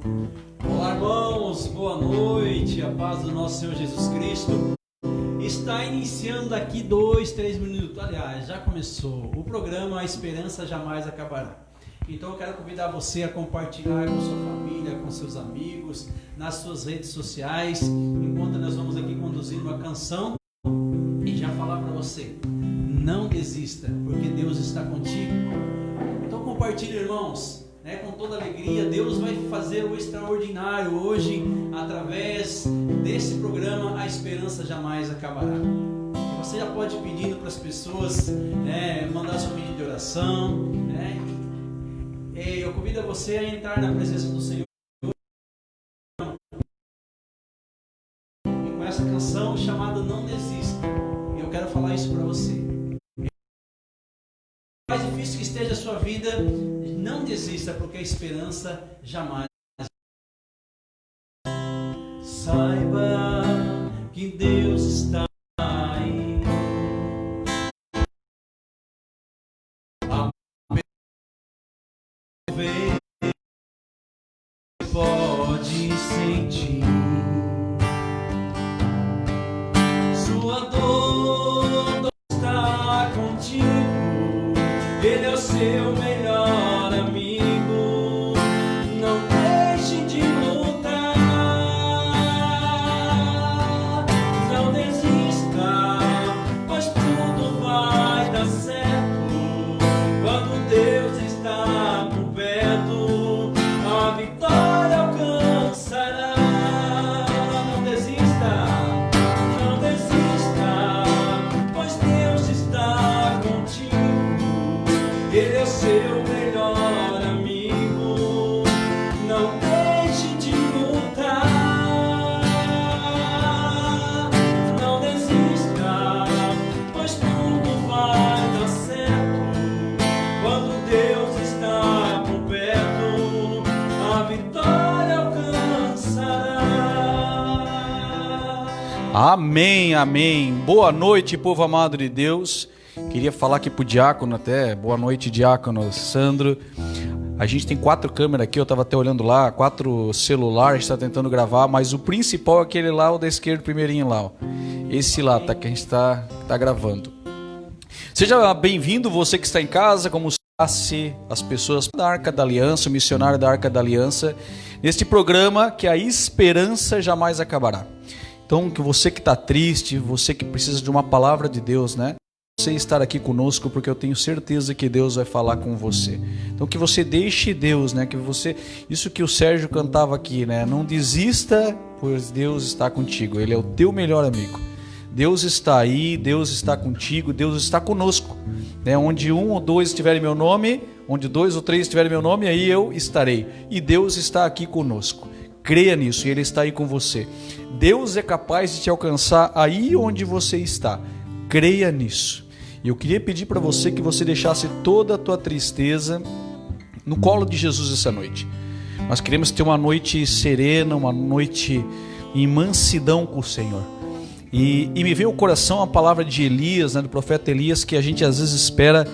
Olá, irmãos, boa noite, a paz do nosso Senhor Jesus Cristo. Está iniciando daqui 2, 3 minutos, aliás, já começou o programa A Esperança Jamais Acabará. Então eu quero convidar você a compartilhar com sua família, com seus amigos, nas suas redes sociais, enquanto nós vamos aqui conduzir uma canção e já falar para você, não desista, porque Deus está contigo. Então compartilhe, irmãos, com toda alegria. Deus vai fazer o extraordinário hoje, através desse programa A Esperança Jamais Acabará. Você já pode ir pedindo para as pessoas, mandar seu pedido de oração, eu convido você a entrar na presença do Senhor e com essa canção chamada Não Desista. Eu quero falar isso para você. Mais difícil que esteja a sua vida, não desista, porque a esperança jamais. Saiba que Deus está aí. Pode sentir sua dor está contigo. Ele é o seu melhor amigo. Não deixe de lutar. Não desista, pois tudo vai dar certo. Quando Deus está por perto, a vitória alcançará. Não desista, não desista, pois Deus está contigo. Ele é o seu melhor amigo. Não deixe de lutar. Não desista, pois tudo vai dar certo. Quando Deus está por perto, a vitória alcançará. Amém, amém. Boa noite, povo amado de Deus. Queria falar aqui pro diácono até. Boa noite, diácono Sandro. A gente tem 4 câmeras aqui, eu tava até olhando lá, 4 celulares, a gente tá tentando gravar, mas o principal é aquele lá, o da esquerda, primeirinho lá, ó. Esse lá, tá, que a gente tá gravando. Seja bem-vindo, você que está em casa, como as pessoas da Arca da Aliança, o missionário da Arca da Aliança, neste programa que a esperança jamais acabará. Então, que você que está triste, você que precisa de uma palavra de Deus, né? Você estar aqui conosco, porque eu tenho certeza que Deus vai falar com você. Então, que você deixe Deus, né? Que você, isso que o Sérgio cantava aqui, né? Não desista, pois Deus está contigo. Ele é o teu melhor amigo. Deus está aí, Deus está contigo, Deus está conosco, né? Onde 1 ou 2 estiverem meu nome, onde 2 ou 3 estiverem meu nome, aí eu estarei. E Deus está aqui conosco. Creia nisso, e Ele está aí com você. Deus é capaz de te alcançar aí onde você está. Creia nisso. E eu queria pedir para você que você deixasse toda a tua tristeza no colo de Jesus essa noite. Nós queremos ter uma noite serena, uma noite em mansidão com o Senhor. E me veio ao coração a palavra de Elias, né, do profeta Elias, que a gente às vezes espera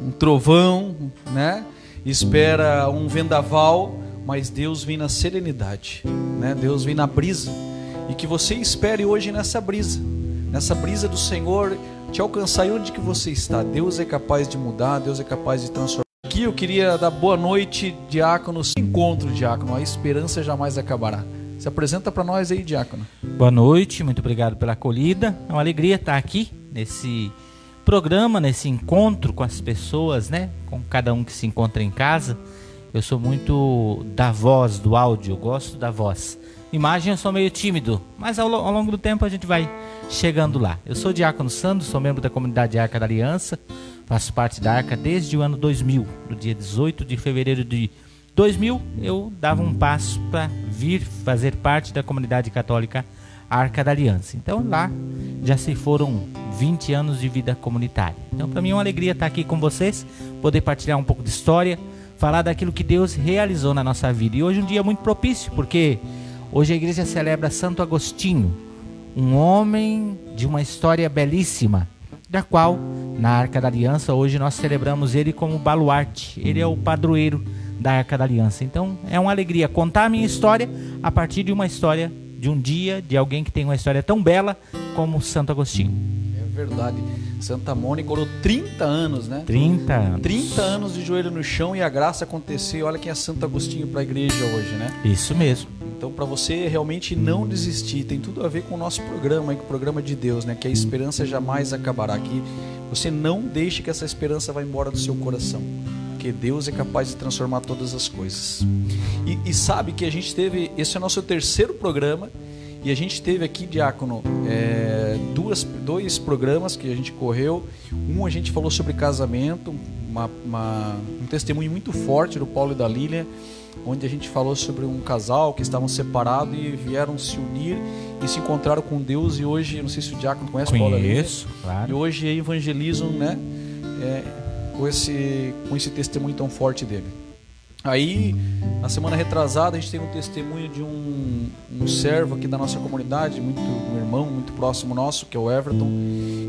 um trovão, né? Espera um vendaval, mas Deus vem na serenidade, né? Deus vem na brisa. E que você espere hoje nessa brisa do Senhor te alcançar aí onde que você está. Deus é capaz de mudar, Deus é capaz de transformar. Aqui eu queria dar boa noite, diácono. Encontro, diácono, a esperança jamais acabará. Se apresenta para nós aí, diácono. Boa noite, muito obrigado pela acolhida. É uma alegria estar aqui nesse programa, nesse encontro com as pessoas, né? Com cada um que se encontra em casa. Eu sou muito da voz, do áudio, eu gosto da voz. Imagem eu sou meio tímido, mas ao longo do tempo a gente vai chegando lá. Eu sou diácono Sandro, sou membro da comunidade Arca da Aliança, faço parte da Arca desde o ano 2000. No dia 18 de fevereiro de 2000, eu dava um passo para vir fazer parte da comunidade católica Arca da Aliança. Então lá já se foram 20 anos de vida comunitária. Então para mim é uma alegria estar aqui com vocês, poder partilhar um pouco de história, falar daquilo que Deus realizou na nossa vida. E hoje é um dia muito propício, porque hoje a igreja celebra Santo Agostinho, um homem de uma história belíssima, da qual, na Arca da Aliança, hoje nós celebramos ele como baluarte. Ele é o padroeiro da Arca da Aliança. Então é uma alegria contar a minha história a partir de uma história de um dia, de alguém que tem uma história tão bela como Santo Agostinho. É verdade. Santa Mônica orou 30 anos, né? 30 anos. 30 anos de joelho no chão e a graça aconteceu. Olha quem é Santo Agostinho para a igreja hoje, né? Isso mesmo. Então, para você realmente não desistir, tem tudo a ver com o nosso programa, com o programa de Deus, né? Que a esperança jamais acabará. Que você não deixe que essa esperança vá embora do seu coração, porque Deus é capaz de transformar todas as coisas. E sabe que a gente teve, esse é o nosso terceiro programa, e a gente teve aqui, diácono, dois programas que a gente correu. Um a gente falou sobre casamento, um testemunho muito forte do Paulo e da Lília, onde a gente falou sobre um casal que estavam separados e vieram se unir e se encontraram com Deus. E hoje, não sei se o diácono conhece o Paulo e a Lília. Conheço, claro. E hoje evangelizam, né, com esse testemunho tão forte dele. Aí, na semana retrasada, a gente teve um testemunho de um servo aqui da nossa comunidade, um irmão muito próximo nosso, que é o Everton,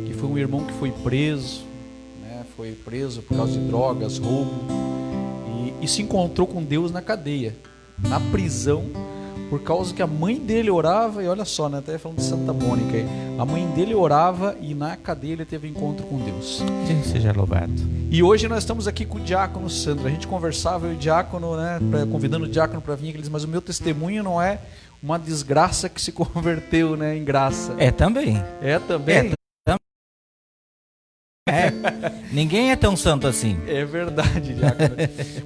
que foi um irmão que foi preso, né, foi preso por causa de drogas, roubo, e se encontrou com Deus na cadeia, na prisão, por causa que a mãe dele orava. E olha só, né, até falando de Santa Mônica aí, a mãe dele orava e na cadeia ele teve encontro com Deus. Deus seja louvado. E hoje nós estamos aqui com o diácono Sandro. A gente conversava, eu e o diácono, né, convidando o diácono para vir, ele disse, mas o meu testemunho não é uma desgraça que se converteu, né, em graça. É também. É também? Ninguém é tão santo assim. É verdade, diácono.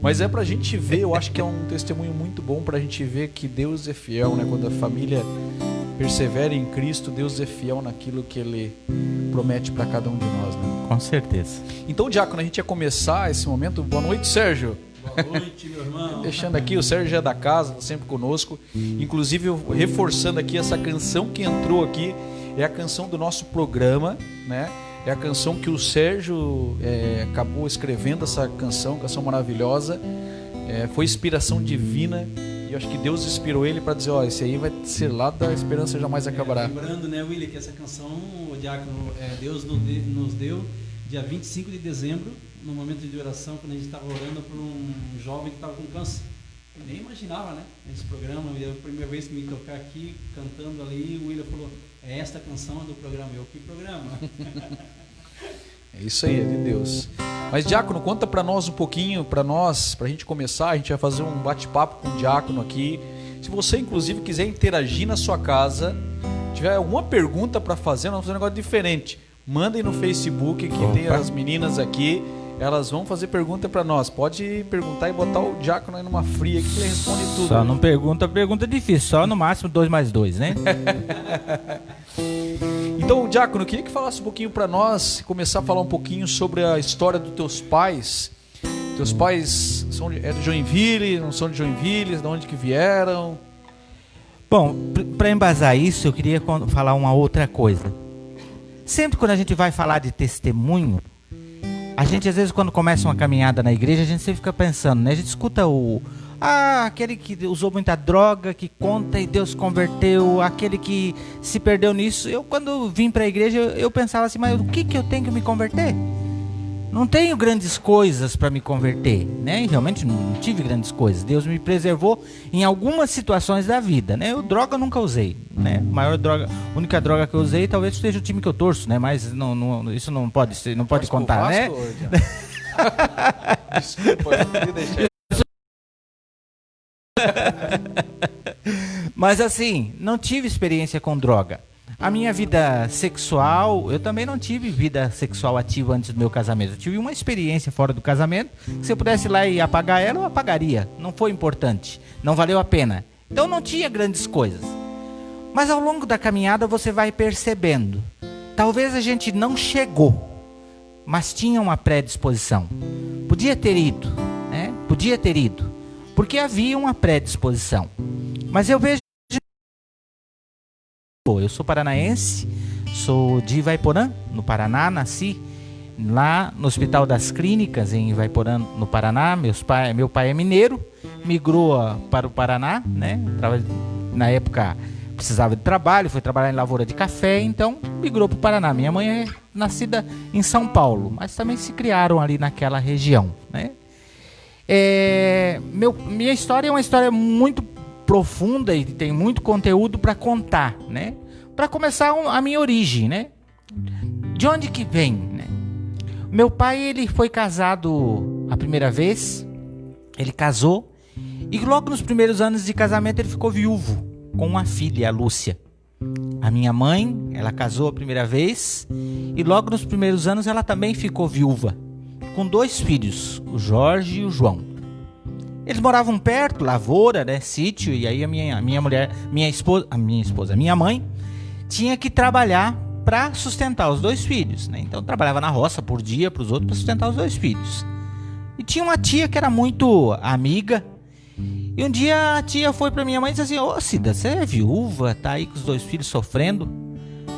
Mas é pra gente ver, eu acho que é um testemunho muito bom pra gente ver que Deus é fiel, né? Quando a família persevera em Cristo, Deus é fiel naquilo que Ele promete para cada um de nós, né? Com certeza. Então, diácono, a gente ia começar esse momento. Boa noite, Sérgio. Boa noite, meu irmão. Deixando aqui, o Sérgio é da casa, está sempre conosco. Inclusive, reforçando aqui, essa canção que entrou aqui é a canção do nosso programa, né? É a canção que o Sérgio acabou escrevendo, essa canção maravilhosa. Foi inspiração divina. E eu acho que Deus inspirou ele para dizer, ó, esse aí vai ser lá da esperança jamais acabará. Lembrando, né, William, que essa canção, o diácono, Deus nos deu dia 25 de dezembro, no momento de oração, quando a gente estava orando por um jovem que estava com câncer. Eu nem imaginava, né, esse programa. E a primeira vez que me tocar aqui, cantando ali, o William falou, esta canção é do programa. Eu, que programa? É isso aí, é de Deus. Mas, diácono, conta para nós um pouquinho, para a gente começar, a gente vai fazer um bate-papo com o diácono aqui. Se você, inclusive, quiser interagir na sua casa, tiver alguma pergunta para fazer, nós vamos fazer um negócio diferente. Mandem no Facebook, que tem as meninas aqui, elas vão fazer pergunta para nós. Pode perguntar e botar o diácono aí numa fria que ele responde tudo. Só não pergunta difícil, só no máximo 2 mais 2, né? Então, diácono, eu queria que falasse um pouquinho para nós, começar a falar um pouquinho sobre a história dos teus pais. Teus pais é de Joinville, não são de Joinville, de onde que vieram? Bom, para embasar isso, eu queria falar uma outra coisa. Sempre quando a gente vai falar de testemunho, a gente às vezes quando começa uma caminhada na igreja, a gente sempre fica pensando, né? A gente escuta aquele que usou muita droga, que conta e Deus converteu, aquele que se perdeu nisso. Eu quando vim para a igreja, eu pensava assim, mas o que eu tenho que me converter? Não tenho grandes coisas para me converter, né? E realmente não tive grandes coisas. Deus me preservou em algumas situações da vida, né? Droga eu nunca usei, né? A única droga que eu usei talvez seja o time que eu torço, né? Mas isso não pode ser, não pode contar, né? Desculpa, eu queria deixar. Mas assim, não tive experiência com droga. A minha vida sexual, eu também não tive vida sexual ativa antes do meu casamento. Eu tive uma experiência fora do casamento, que se eu pudesse ir lá e apagar ela, eu apagaria. Não foi importante, não valeu a pena. Então não tinha grandes coisas. Mas ao longo da caminhada você vai percebendo. Talvez a gente não chegou, mas tinha uma predisposição. Podia ter ido, né? Podia ter ido. Porque havia uma predisposição. Mas eu vejo... Eu sou paranaense, sou de Ivaiporã, no Paraná, nasci lá no Hospital das Clínicas, em Ivaiporã, no Paraná. Meu pai é mineiro, migrou para o Paraná, né? Na época precisava de trabalho, foi trabalhar em lavoura de café, então migrou para o Paraná. Minha mãe é nascida em São Paulo, mas também se criaram ali naquela região, né? Minha história é uma história muito profunda e tem muito conteúdo para contar, né? Para começar, a minha origem, né? De onde que vem, né? Meu pai, ele foi casado a primeira vez, ele casou, e logo nos primeiros anos de casamento ele ficou viúvo, com uma filha, a Lúcia. A minha mãe, ela casou a primeira vez, e logo nos primeiros anos ela também ficou viúva, com 2 filhos, o Jorge e o João. Eles moravam perto, lavoura, né, sítio, e aí a minha mãe, tinha que trabalhar para sustentar os 2 filhos, né? Então trabalhava na roça por dia para os outros para sustentar os 2 filhos. E tinha uma tia que era muito amiga. E um dia a tia foi para minha mãe e disse assim: ô Cida, você é viúva, tá aí com os 2 filhos sofrendo.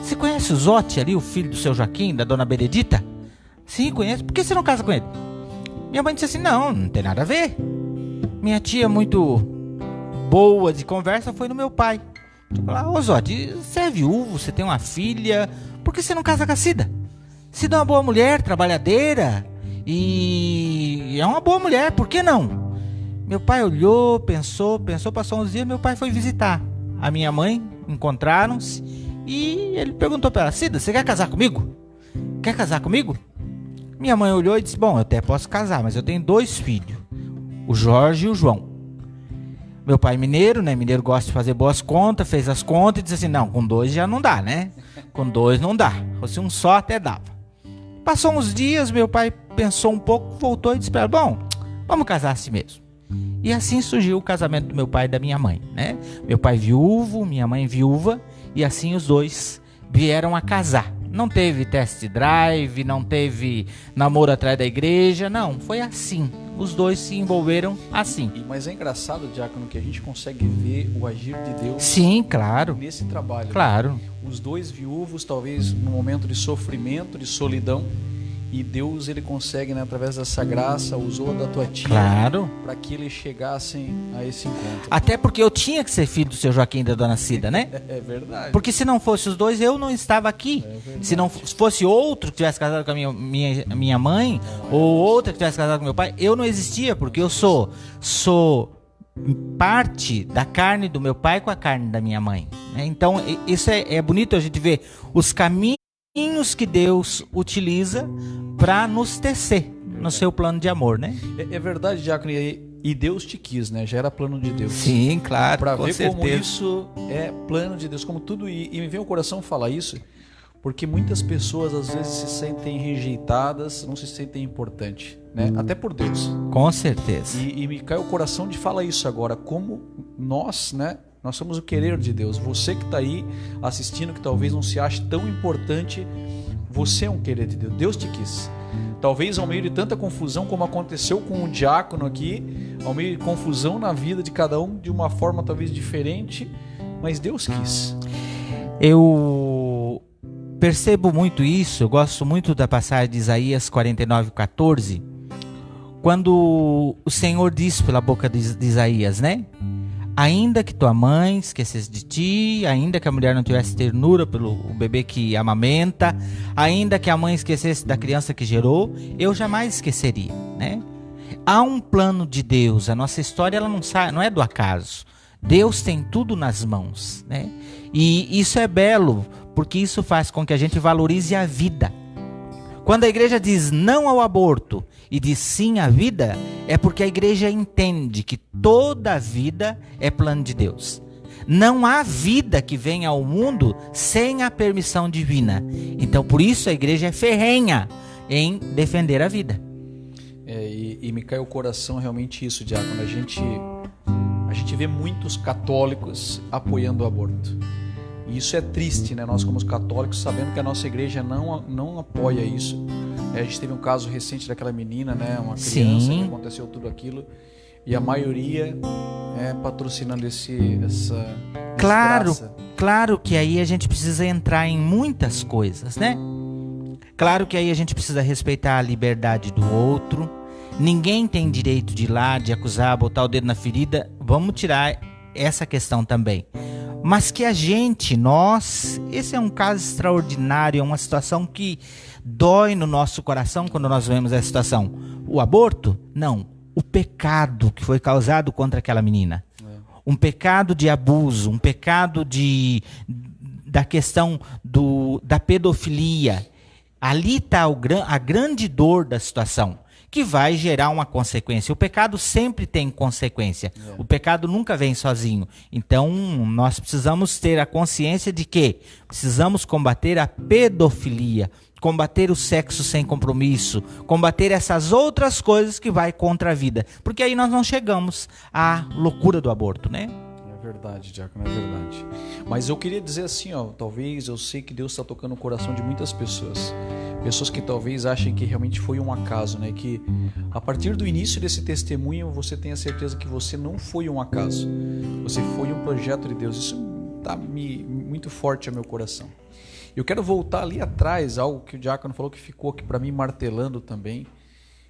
Você conhece o Zote ali, o filho do seu Joaquim, da dona Benedita? Sim, conheço. Por que você não casa com ele? Minha mãe disse assim: não tem nada a ver. Minha tia, muito boa de conversa, foi no meu pai. Ô Zote, você é viúvo, você tem uma filha, por que você não casa com a Cida? Cida é uma boa mulher, trabalhadeira, e é uma boa mulher, por que não? Meu pai olhou, pensou, passou uns dias, meu pai foi visitar a minha mãe, encontraram-se, e ele perguntou para ela: Cida, você quer casar comigo? Quer casar comigo? Minha mãe olhou e disse: bom, eu até posso casar, mas eu tenho 2 filhos, o Jorge e o João. Meu pai mineiro, né? Mineiro gosta de fazer boas contas, fez as contas e disse assim: não, com 2 já não dá, né? Com 2 não dá. Se fosse um só até dava. Passou uns dias, meu pai pensou um pouco, voltou e disse para ela: bom, vamos casar assim mesmo. E assim surgiu o casamento do meu pai e da minha mãe, né? Meu pai viúvo, minha mãe viúva, e assim os 2 vieram a casar. Não teve test drive, não teve namoro atrás da igreja, não, foi assim. Os 2 se envolveram assim. Mas é engraçado, Diácono, que a gente consegue ver o agir de Deus. Sim, claro. Nesse trabalho. Claro. Né? Os 2 viúvos, talvez no momento de sofrimento, de solidão, e Deus, ele consegue, né, através dessa graça, usou da tua tia, claro, para que eles chegassem a esse encontro. Até porque eu tinha que ser filho do seu Joaquim e da dona Cida, né? É verdade. Porque se não fosse os 2, eu não estava aqui. Se não fosse outro que tivesse casado com a minha mãe, ou outra que tivesse casado com meu pai, eu não existia, porque eu sou parte da carne do meu pai com a carne da minha mãe. Então, isso é bonito a gente ver os caminhos que Deus utiliza para nos tecer no seu plano de amor, né? É verdade, Diácono, e Deus te quis, né? Já era plano de Deus. Sim, claro, para ver certeza. Como isso é plano de Deus, como tudo, e me vem o coração falar isso, porque muitas pessoas às vezes se sentem rejeitadas, não se sentem importantes, né? Até por Deus. Com certeza. E me cai o coração de falar isso agora, como nós, né? Nós somos o querer de Deus. Você que está aí assistindo, que talvez não se ache tão importante, você é um querer de Deus. Deus te quis. Talvez ao meio de tanta confusão, como aconteceu com o diácono aqui, ao meio de confusão na vida de cada um, de uma forma talvez diferente, mas Deus quis. Eu percebo muito isso, eu gosto muito da passagem de Isaías 49:14, quando o Senhor diz pela boca de Isaías, né? Ainda que tua mãe esquecesse de ti, ainda que a mulher não tivesse ternura pelo bebê que amamenta, ainda que a mãe esquecesse da criança que gerou, eu jamais esqueceria, né? Há um plano de Deus, a nossa história ela não é do acaso. Deus tem tudo nas mãos, né? E isso é belo, porque isso faz com que a gente valorize a vida. Quando a igreja diz não ao aborto e diz sim à vida, é porque a igreja entende que toda vida é plano de Deus. Não há vida que venha ao mundo sem a permissão divina. Então, por isso a igreja é ferrenha em defender a vida. E me cai o coração realmente isso, Diácono. A gente vê muitos católicos apoiando o aborto. E isso é triste, né? Nós como católicos, sabendo que a nossa igreja não apoia isso. A gente teve um caso recente daquela menina, né? Uma criança. Sim. Que aconteceu tudo aquilo. E a maioria patrocinando essa desgraça. Claro que aí a gente precisa entrar em muitas coisas, né? Claro que aí a gente precisa respeitar a liberdade do outro. Ninguém tem direito de ir lá, de acusar, botar o dedo na ferida. Vamos tirar essa questão também. Mas que esse é um caso extraordinário, é uma situação que dói no nosso coração quando nós vemos essa situação. O aborto? Não. o pecado que foi causado contra aquela menina. Um pecado de abuso, um pecado da questão da pedofilia. Ali está a grande dor da situação, que vai gerar uma consequência. O pecado sempre tem consequência. O pecado nunca vem sozinho. Então, nós precisamos ter a consciência de que precisamos combater a pedofilia, combater o sexo sem compromisso, combater essas outras coisas que vai contra a vida. Porque aí nós não chegamos à loucura do aborto, né? É verdade, Diácono, é verdade. Mas eu queria dizer assim, talvez eu sei que Deus está tocando o coração de muitas pessoas. Pessoas que talvez achem que realmente foi um acaso, né? Que a partir do início desse testemunho você tenha certeza que você não foi um acaso. Você foi um projeto de Deus. Isso está muito forte ao meu coração. Eu quero voltar ali atrás, algo que o Diácono falou que ficou aqui para mim martelando também.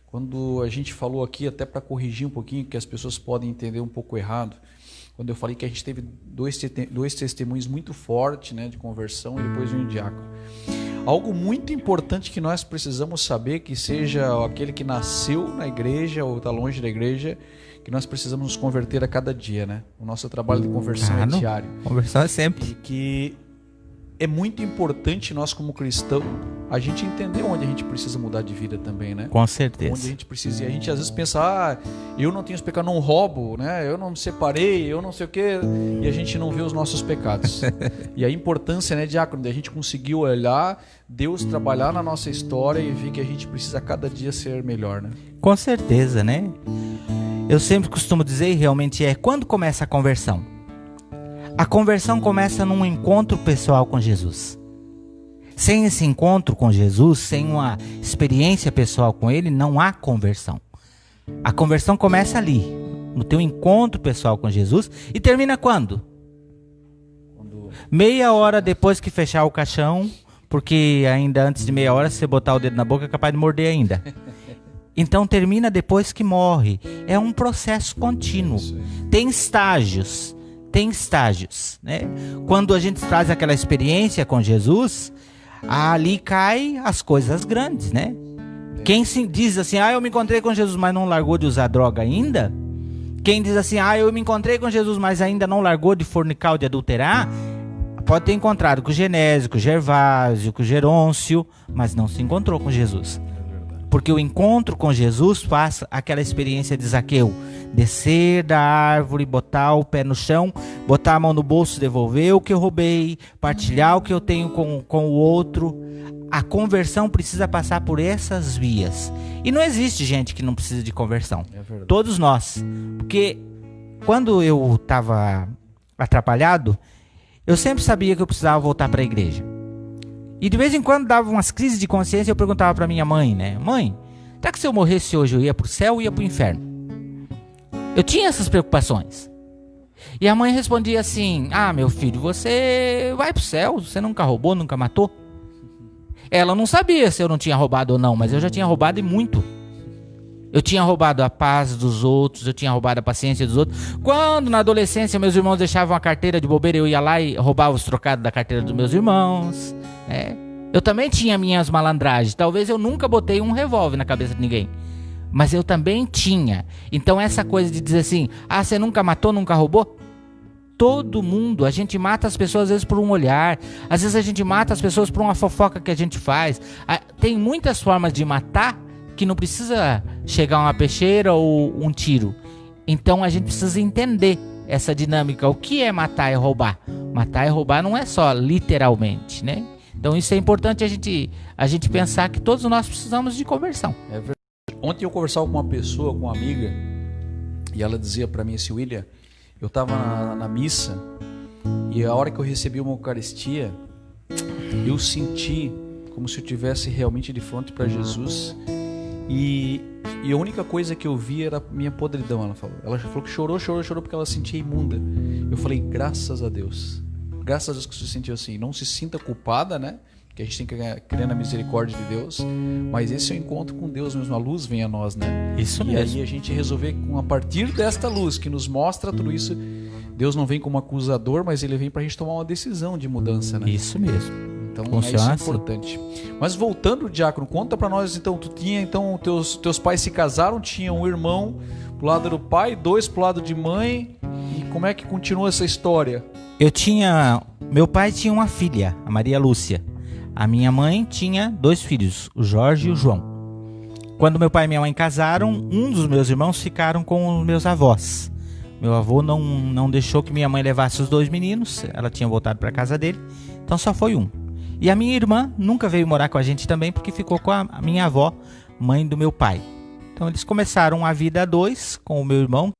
Quando a gente falou aqui, até para corrigir um pouquinho, que as pessoas podem entender um pouco errado, quando eu falei que a gente teve dois testemunhos muito fortes, né, de conversão, e depois um diácono. Algo muito importante que nós precisamos saber, que seja aquele que nasceu na igreja ou está longe da igreja, que nós precisamos nos converter a cada dia, né? O nosso trabalho de conversão é diário. Conversão é sempre. E que é muito importante nós como cristão a gente entender onde a gente precisa mudar de vida também, né? Com certeza. Onde a gente precisa. E a gente às vezes pensa, eu não tenho esse pecado, não roubo, né? Eu não me separei, eu não sei o quê. E a gente não vê os nossos pecados. E a importância, né, Diácono, de a gente conseguir olhar, Deus trabalhar na nossa história e ver que a gente precisa cada dia ser melhor, né? Com certeza, né? Eu sempre costumo dizer, e realmente quando começa a conversão? A conversão começa num encontro pessoal com Jesus. Sem esse encontro com Jesus, sem uma experiência pessoal com Ele, não há conversão. A conversão começa ali, no teu encontro pessoal com Jesus, e termina quando? Meia hora depois que fechar o caixão, porque ainda antes de meia hora, se você botar o dedo na boca, é capaz de morder ainda. Então termina depois que morre. É um processo contínuo. Tem estágios, né? Quando a gente traz aquela experiência com Jesus, ali cai as coisas grandes, né? Quem diz assim, eu me encontrei com Jesus, mas não largou de usar droga ainda? Quem diz assim, eu me encontrei com Jesus, mas ainda não largou de fornicar ou de adulterar? Pode ter encontrado com o Genésio, com o Gervásio, com o Gerôncio, mas não se encontrou com Jesus. Porque o encontro com Jesus faz aquela experiência de Zaqueu. Descer da árvore, botar o pé no chão, botar a mão no bolso, devolver o que eu roubei, partilhar o que eu tenho com o outro. A conversão precisa passar por essas vias. E não existe gente que não precisa de conversão. Todos nós. Porque quando eu estava atrapalhado, eu sempre sabia que eu precisava voltar para a igreja. E de vez em quando dava umas crises de consciência e eu perguntava para minha mãe, né? Mãe, será que se eu morresse hoje eu ia para o céu ou ia para o inferno? Eu tinha essas preocupações. E a mãe respondia assim, meu filho, você vai para o céu, você nunca roubou, nunca matou? Ela não sabia se eu não tinha roubado ou não, mas eu já tinha roubado e muito. Eu tinha roubado a paz dos outros, eu tinha roubado a paciência dos outros. Quando na adolescência meus irmãos deixavam a carteira de bobeira, eu ia lá e roubava os trocados da carteira dos meus irmãos. Eu também tinha minhas malandragens. Talvez eu nunca botei um revólver na cabeça de ninguém, mas eu também tinha. Então essa coisa de dizer assim, você nunca matou, nunca roubou? Todo mundo, a gente mata as pessoas às vezes por um olhar, às vezes a gente mata as pessoas por uma fofoca que a gente faz. Tem muitas formas de matar que não precisa chegar uma peixeira ou um tiro. Então a gente precisa entender essa dinâmica. O que é matar e roubar? Matar e roubar não é só literalmente, né? Então isso é importante a gente pensar que todos nós precisamos de conversão. É verdade. Ontem eu conversava com uma pessoa, com uma amiga, e ela dizia para mim assim, William, eu estava na missa e a hora que eu recebi uma Eucaristia, eu senti como se eu estivesse realmente de frente para Jesus e a única coisa que eu vi era minha podridão, ela falou. Ela falou que chorou porque ela se sentia imunda. Eu falei, graças a Deus que você se sentiu assim. Não se sinta culpada, né? Que a gente tem que crer na misericórdia de Deus, mas esse é o encontro com Deus mesmo, a luz vem a nós, né? Isso mesmo. E aí a gente resolver, a partir desta luz que nos mostra tudo isso, Deus não vem como acusador, mas Ele vem pra gente tomar uma decisão de mudança, né? Isso mesmo. Então Funciona isso é assim. importante. Mas voltando, Diácono, conta pra nós então, tu tinha então teus pais se casaram, tinha um irmão pro lado do pai, 2 pro lado de mãe, e como é que continua essa história? Meu pai tinha uma filha, a Maria Lúcia. A minha mãe tinha 2 filhos, o Jorge e o João. Quando meu pai e minha mãe casaram, um dos meus irmãos ficaram com os meus avós. Meu avô não deixou que minha mãe levasse os 2 meninos, ela tinha voltado para casa dele, então só foi um. E a minha irmã nunca veio morar com a gente também, porque ficou com a minha avó, mãe do meu pai. Então eles começaram a vida a 2 com o meu irmão,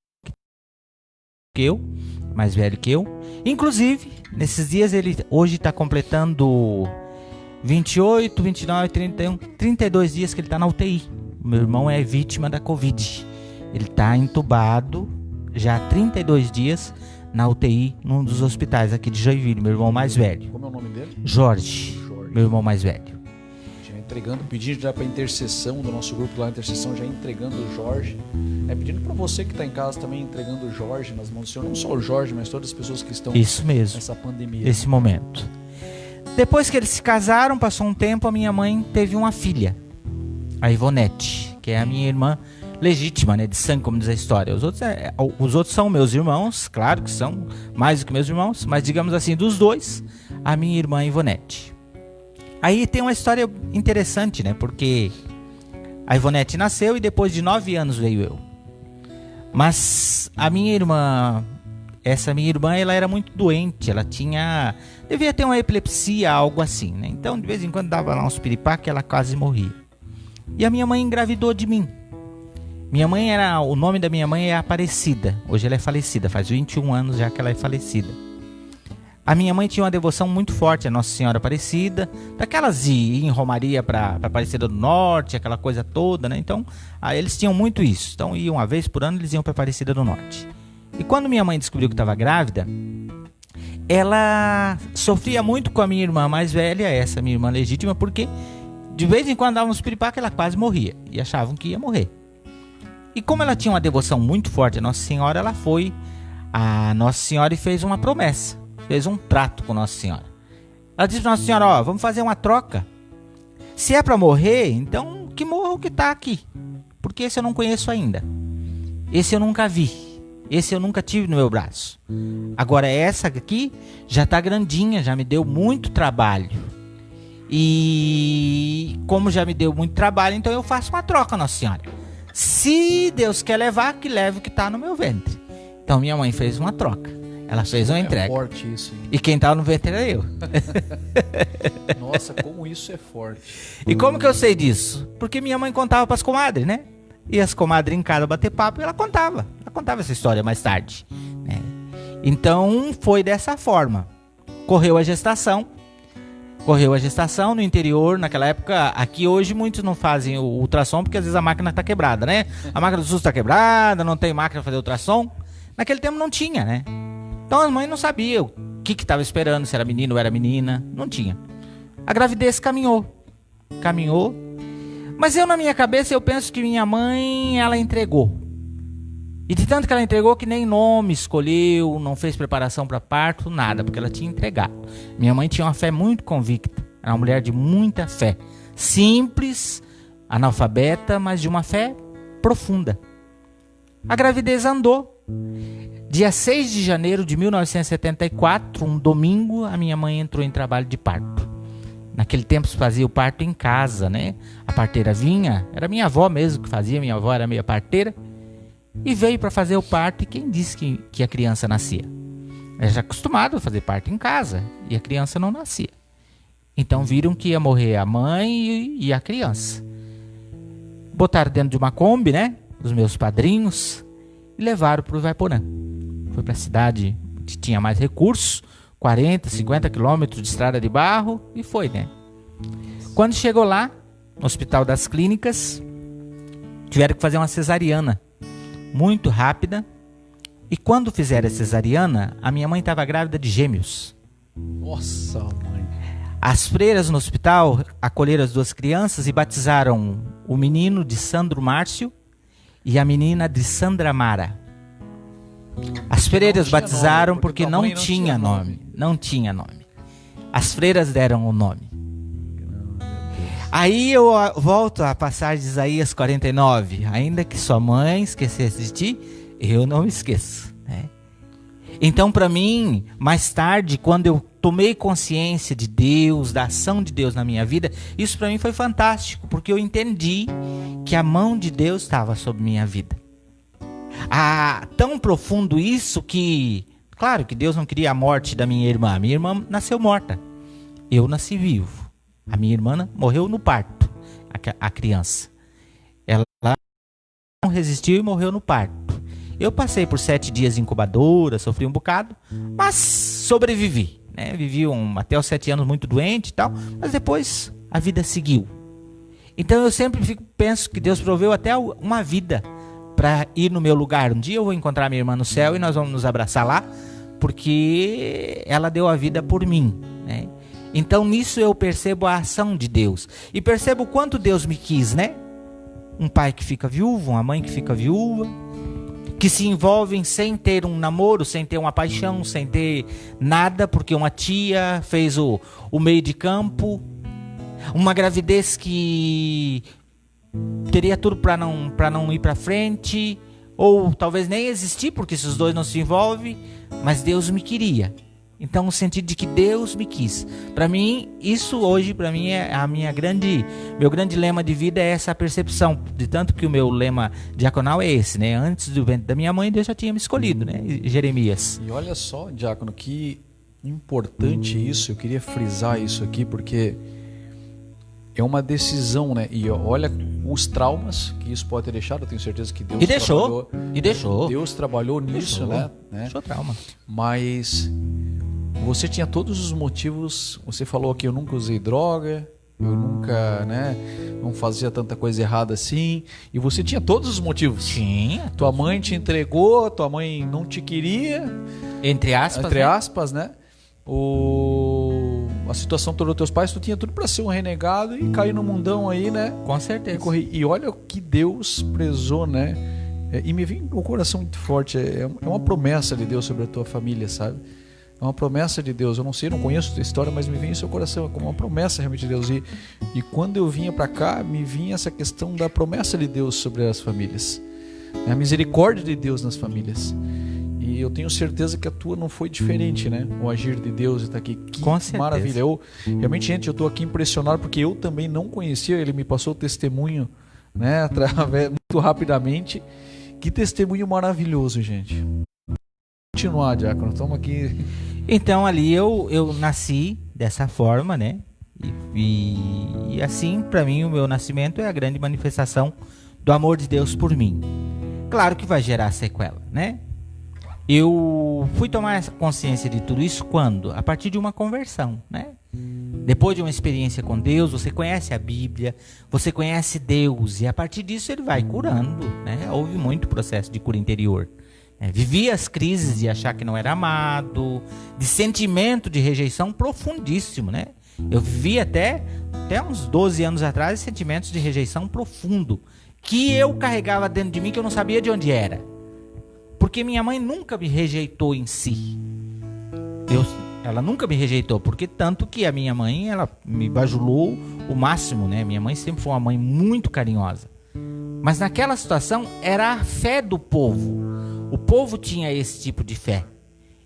mais velho que eu. Inclusive, nesses dias ele hoje está completando 28, 29, 31, 32 dias que ele está na UTI. O meu irmão é vítima da Covid. Ele está entubado já há 32 dias na UTI, num dos hospitais aqui de Joinville, meu irmão mais velho. Como é o nome dele? Jorge, meu irmão mais velho. Já entregando, pedindo já para intercessão do nosso grupo lá, intercessão, já entregando o Jorge. Pedindo para você que está em casa também, entregando o Jorge nas mãos do Senhor. Não só o Jorge, mas todas as pessoas que estão Isso mesmo, nessa pandemia. esse momento. Depois que eles se casaram, passou um tempo, a minha mãe teve uma filha, a Ivonete, que é a minha irmã legítima, né, de sangue, como diz a história. Os outros são meus irmãos, claro que são mais do que meus irmãos, mas digamos assim, dos 2, a minha irmã Ivonete. Aí tem uma história interessante, né, porque a Ivonete nasceu e depois de 9 anos veio eu. Mas a minha irmã, essa minha irmã, ela era muito doente, devia ter uma epilepsia, algo assim, né? Então de vez em quando dava lá uns piripaque, ela quase morria. E a minha mãe engravidou de mim. O nome da minha mãe é Aparecida. Hoje ela é falecida, faz 21 anos já que ela é falecida. A minha mãe tinha uma devoção muito forte a Nossa Senhora Aparecida, daquelas de ir em romaria para Aparecida do Norte, aquela coisa toda, né? Então, eles tinham muito isso. Então, iam uma vez por ano, eles iam para Aparecida do Norte. E quando minha mãe descobriu que estava grávida, ela sofria muito com a minha irmã mais velha, essa minha irmã legítima, porque de vez em quando dava uns piripaque, ela quase morria. E achavam que ia morrer. E como ela tinha uma devoção muito forte a Nossa Senhora, ela foi a Nossa Senhora e fez uma promessa. Fez um trato com Nossa Senhora. Ela disse para Nossa Senhora, vamos fazer uma troca. Se é para morrer, então que morra o que está aqui. Porque esse eu não conheço ainda. Esse eu nunca vi. Esse eu nunca tive no meu braço. Agora essa aqui já está grandinha, já me deu muito trabalho. E como já me deu muito trabalho, então eu faço uma troca, Nossa Senhora. Se Deus quer levar, que leve o que está no meu ventre. Então minha mãe fez uma troca. Ela fez uma entrega. É forte isso, hein? E quem estava no ventre era eu. Nossa, como isso é forte. E como que eu sei disso? Porque minha mãe contava para as comadres, né? E as comadres em casa bater papo e ela contava. Ela contava essa história mais tarde, né? Então foi dessa forma. Correu a gestação no interior, naquela época. Aqui hoje muitos não fazem o ultrassom porque às vezes a máquina está quebrada, né? A máquina do SUS está quebrada, não tem máquina para fazer ultrassom. Naquele tempo não tinha, né? Então as mães não sabiam o que estava esperando, se era menino ou era menina. Não tinha. A gravidez caminhou. Mas eu na minha cabeça eu penso que minha mãe, ela entregou. E de tanto que ela entregou que nem nome escolheu, não fez preparação para parto, nada, porque ela tinha entregado. Minha mãe tinha uma fé muito convicta. Era uma mulher de muita fé. Simples, analfabeta, mas de uma fé profunda. A gravidez andou. Dia 6 de janeiro de 1974, um domingo, a minha mãe entrou em trabalho de parto. Naquele tempo se fazia o parto em casa, né? A parteira vinha, era minha avó mesmo que fazia, minha avó era meia parteira, e veio para fazer o parto. E quem disse que a criança nascia? Ela já acostumada a fazer parto em casa, e a criança não nascia. Então viram que ia morrer a mãe e a criança. Botaram dentro de uma Kombi, né? Os meus padrinhos, e levaram para o Ivaiporã. Foi para a cidade que tinha mais recursos, 40, 50 quilômetros de estrada de barro, e foi, né? Quando chegou lá, no Hospital das Clínicas, tiveram que fazer uma cesariana, muito rápida. E quando fizeram a cesariana, a minha mãe estava grávida de gêmeos. Nossa, mãe. As freiras no hospital acolheram as 2 crianças e batizaram o menino de Sandro Márcio e a menina de Sandra Mara. As freiras batizaram porque não tinha nome. Não tinha nome. As freiras deram o nome. Aí eu volto a passagem de Isaías 49. Ainda que sua mãe esquecesse de ti, eu não me esqueço, né? Então, para mim, mais tarde, quando eu tomei consciência de Deus, da ação de Deus na minha vida, isso para mim foi fantástico, porque eu entendi que a mão de Deus estava sobre minha vida. Tão profundo isso que, claro que Deus não queria a morte da minha irmã. A minha irmã nasceu morta, eu nasci vivo. A minha irmã morreu no parto, a criança. Ela não resistiu e morreu no parto. Eu passei por 7 dias em incubadora, sofri um bocado, mas sobrevivi, né? Vivi até os 7 anos muito doente e tal, mas depois a vida seguiu. Então eu sempre penso que Deus proveu até uma vida para ir no meu lugar. Um dia eu vou encontrar minha irmã no céu e nós vamos nos abraçar lá, porque ela deu a vida por mim, né? Então nisso eu percebo a ação de Deus e percebo o quanto Deus me quis, né? Um pai que fica viúvo, uma mãe que fica viúva, que se envolvem sem ter um namoro, sem ter uma paixão, sem ter nada, porque uma tia fez o meio de campo, uma gravidez que teria tudo para não ir para frente, ou talvez nem existir, porque esses dois não se envolvem, mas Deus me queria. Então, no sentido de que Deus me quis. Para mim, isso hoje, para mim, é meu grande lema de vida, é essa percepção. De tanto que o meu lema diaconal é esse, né? Antes do ventre da minha mãe, Deus já tinha me escolhido, né? Jeremias. E olha só, diácono, que importante isso. Eu queria frisar isso aqui, porque é uma decisão, né? E olha os traumas que isso pode ter deixado. Eu tenho certeza que Deus deixou. Deus trabalhou nisso, né? Deixou trauma. Mas você tinha todos os motivos. Você falou que eu nunca usei droga, eu nunca, né, não fazia tanta coisa errada assim. E você tinha todos os motivos. Tinha. Tua mãe te entregou, tua mãe não te queria. Entre aspas, né? A situação toda dos teus pais, tu tinha tudo para ser um renegado e cair no mundão aí, né? Com certeza. E olha o que Deus prezou, né? E me vem no coração muito forte. É uma promessa de Deus sobre a tua família, sabe? É uma promessa de Deus. Eu não sei, não conheço a tua história, mas me vem no seu coração como uma promessa realmente de Deus. E quando eu vinha para cá, me vinha essa questão da promessa de Deus sobre as famílias, a misericórdia de Deus nas famílias. E eu tenho certeza que a tua não foi diferente, né? O agir de Deus está aqui. Que maravilha. Realmente, gente, eu estou aqui impressionado porque eu também não conhecia. Ele me passou o testemunho, né? Através, muito rapidamente. Que testemunho maravilhoso, gente. Continuar, diácono. Estamos aqui. Então, ali eu nasci dessa forma, né? E assim, para mim, o meu nascimento é a grande manifestação do amor de Deus por mim. Claro que vai gerar sequela, né? Eu fui tomar consciência de tudo isso quando? A partir de uma conversão, né? Depois de uma experiência com Deus, você conhece a Bíblia, você conhece Deus, e a partir disso ele vai curando, né? Houve muito processo de cura interior. Vivi as crises de achar que não era amado, de sentimento de rejeição profundíssimo, né? Eu vivi até uns 12 anos atrás sentimentos de rejeição profundo, que eu carregava dentro de mim, que eu não sabia de onde era. Porque minha mãe nunca me rejeitou em si. Ela nunca me rejeitou, porque tanto que a minha mãe, ela me bajulou o máximo, né? Minha mãe sempre foi uma mãe muito carinhosa. Mas naquela situação era a fé do povo. O povo tinha esse tipo de fé.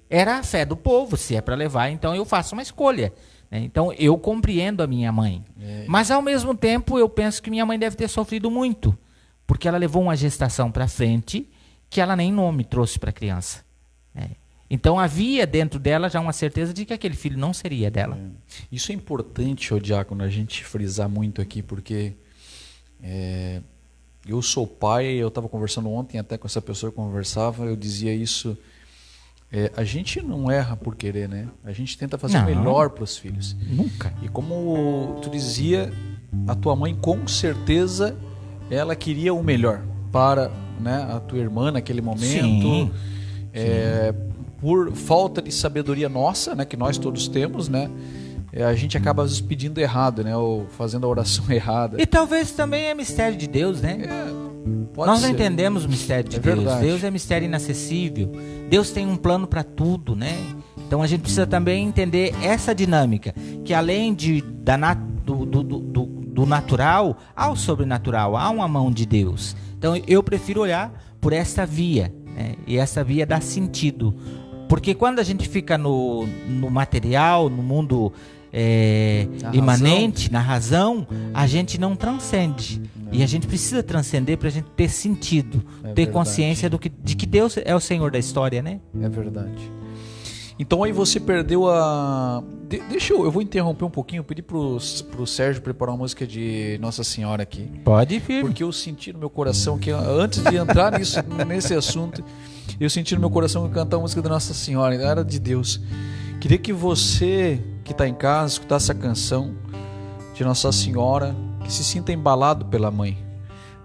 Era a fé do povo, se é para levar, então eu faço uma escolha, né? Então eu compreendo a minha mãe. Mas ao mesmo tempo eu penso que minha mãe deve ter sofrido muito, porque ela levou uma gestação para frente que ela nem nome trouxe para a criança. Então havia dentro dela já uma certeza de que aquele filho não seria dela. Isso é importante, diácono, a gente frisar muito aqui, porque eu sou pai, eu estava conversando ontem até com essa pessoa que conversava, eu dizia isso, a gente não erra por querer, né? A gente tenta fazer o melhor para os filhos. Nunca. E como tu dizia, a tua mãe com certeza ela queria o melhor para, né, a tua irmã naquele momento. Sim. Por falta de sabedoria nossa, né, que nós todos temos, né, a gente acaba às vezes pedindo errado, né, ou fazendo a oração errada. E talvez também é mistério de Deus, né? Nós não entendemos o mistério de Deus. Verdade. Deus é mistério inacessível. Deus tem um plano para tudo, né? Então a gente precisa também entender essa dinâmica, que além do natural ao sobrenatural, há uma mão de Deus. Então eu prefiro olhar por essa via, né? E essa via dá sentido. Porque quando a gente fica no material, no mundo imanente, na razão, a gente não transcende. E a gente precisa transcender para a gente ter sentido, ter consciência de que Deus é o Senhor da história, né? É verdade. Então aí você perdeu a... eu vou interromper um pouquinho, pedir pro Sérgio preparar uma música de Nossa Senhora aqui. Pode, filho. Porque eu senti no meu coração que antes de entrar nesse assunto, eu senti no meu coração que cantar a música da Nossa Senhora, era de Deus. Queria que você que está em casa escutasse a canção de Nossa Senhora, que se sinta embalado pela mãe.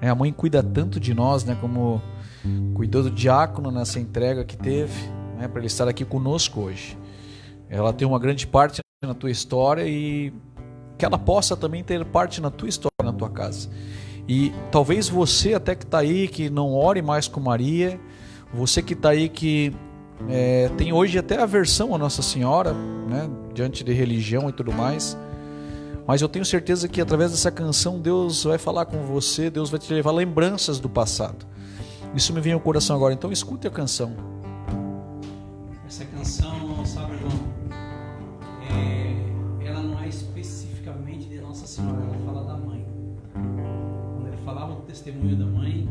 A mãe cuida tanto de nós, né, como cuidou do diácono nessa entrega que teve, né, para ele estar aqui conosco hoje. Ela tem uma grande parte na tua história e que ela possa também ter parte na tua história, na tua casa. E talvez você até que está aí, que não ore mais com Maria, você que está aí que tem hoje até aversão a Nossa Senhora, né, diante de religião e tudo mais, mas eu tenho certeza que através dessa canção Deus vai falar com você, Deus vai te levar lembranças do passado. Isso me vem ao coração agora, então escute a canção. Essa canção, sabe, irmão, ela não é especificamente de Nossa Senhora, ela fala da mãe. Quando ele falava do testemunho da mãe,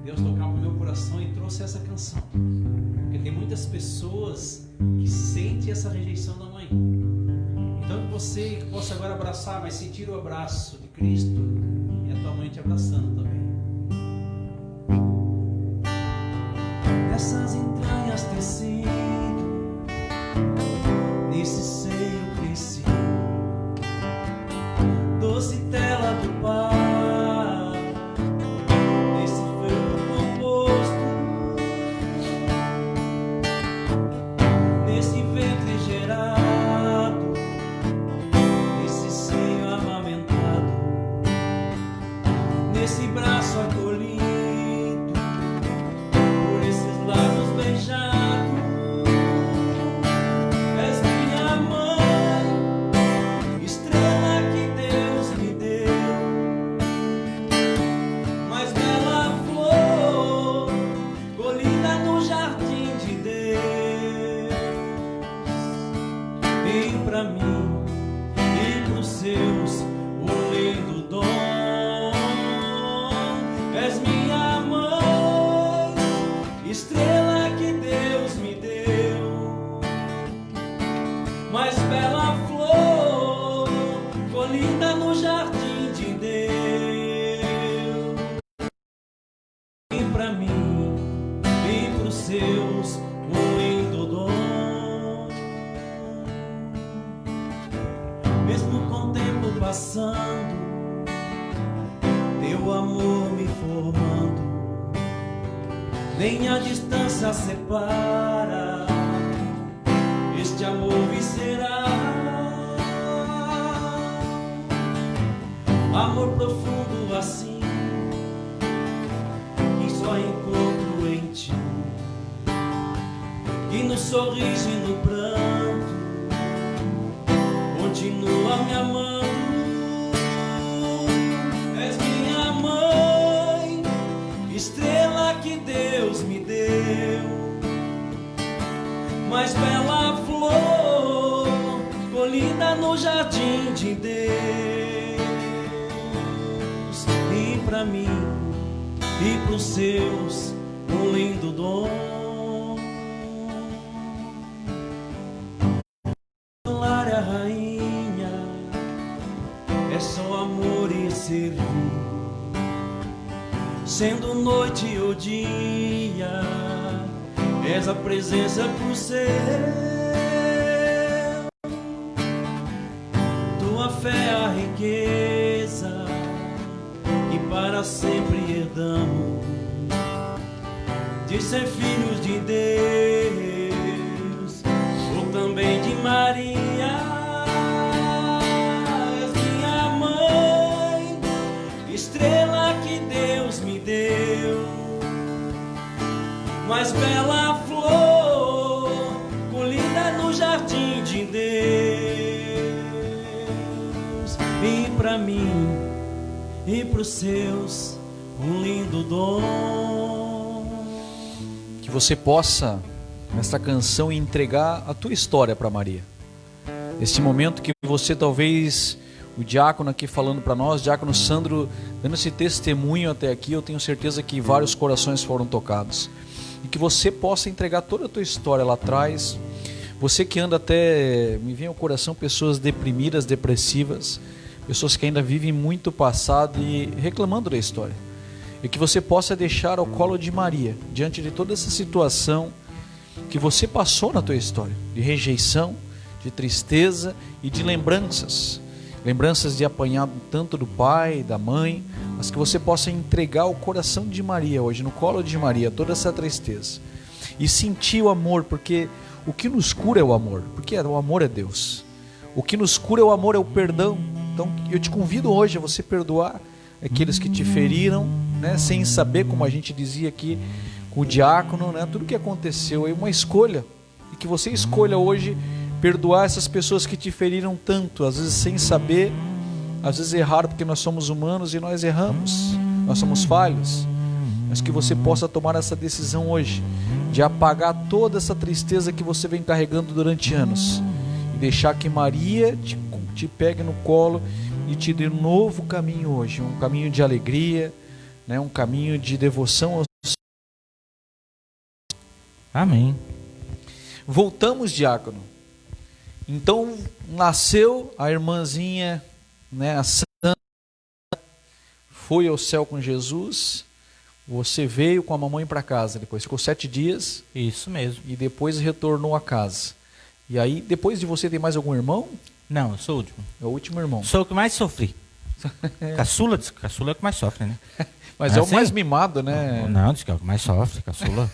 Deus tocava no meu coração e trouxe essa canção. Porque tem muitas pessoas que sentem essa rejeição da mãe. Então que você possa agora abraçar, vai sentir o abraço de Cristo e a tua mãe te abraçando também. Nessas entranhas tecido, nesse seio cresci, doce tela do Pai, nesse fruto composto, nesse ventre gerado, nesse seio amamentado, nesse braço acolhido, por esses lábios beijados. És minha mãe, estrela que Deus me deu, mais bela flor, colhida no jardim de Deus. Vem pra mim e pros seus um lindo dom. És minha mãe, estrela que Deus me deu, mais bela flor, colhida no jardim de Deus. Vem pra mim, vem pros seus um lindo dom. Mesmo com o tempo passando, teu amor me formando, nem a distância separa este amor visceral. Amor profundo assim, que só encontro em ti, que no sorriso e no pranto continua me amando. És minha mãe, estrela que Deus me deu, mais bela flor, colhida no jardim de Deus. E pra mim e pros seus um lindo dom. Lar é a rainha, é só amor e servir, sendo noite ou dia, és a presença pro céu. Tua fé é a riqueza que para sempre herdamos, de ser filhos de Deus, ou também de Maria. És minha mãe, estrela que Deus me deu, mais bela flor, colhida no jardim de Deus. E pra mim e pros seus um lindo dom. Que você possa, nesta canção, entregar a tua história para Maria. Nesse momento que você talvez, o diácono aqui falando para nós, o diácono Sandro, dando esse testemunho até aqui, eu tenho certeza que vários corações foram tocados. E que você possa entregar toda a tua história lá atrás. Você que anda até, me vem ao coração, pessoas deprimidas, depressivas, pessoas que ainda vivem muito passado e reclamando da história. E que você possa deixar ao colo de Maria, diante de toda essa situação que você passou na tua história, de rejeição, de tristeza e de lembranças. Lembranças de apanhar tanto do pai, da mãe, mas que você possa entregar ao coração de Maria hoje, no colo de Maria, toda essa tristeza. E sentir o amor, porque o que nos cura é o amor, porque o amor é Deus. O que nos cura é o amor, é o perdão. Então eu te convido hoje a você perdoar aqueles que te feriram, né, sem saber, como a gente dizia aqui com o diácono, né, tudo que aconteceu é uma escolha. E que você escolha hoje perdoar essas pessoas que te feriram tanto, às vezes sem saber, às vezes erraram porque nós somos humanos e nós erramos, nós somos falhos. Mas que você possa tomar essa decisão hoje, de apagar toda essa tristeza que você vem carregando durante anos, e deixar que Maria te pegue no colo e te dê um novo caminho hoje, um caminho de alegria, né, um caminho de devoção ao... Amém. Voltamos, diácono. Então nasceu a irmãzinha, né, a Santa, foi ao céu com Jesus. Você veio com a mamãe para casa, depois ficou 7 dias. Isso mesmo. E depois retornou a casa. E aí, depois de você, tem mais algum irmão? Não, eu sou o último. É o último irmão. Sou o que mais sofri. Caçula é o que mais sofre, né? Mas é o mais mimado, né? Não, diz que é o que mais sofre, caçula.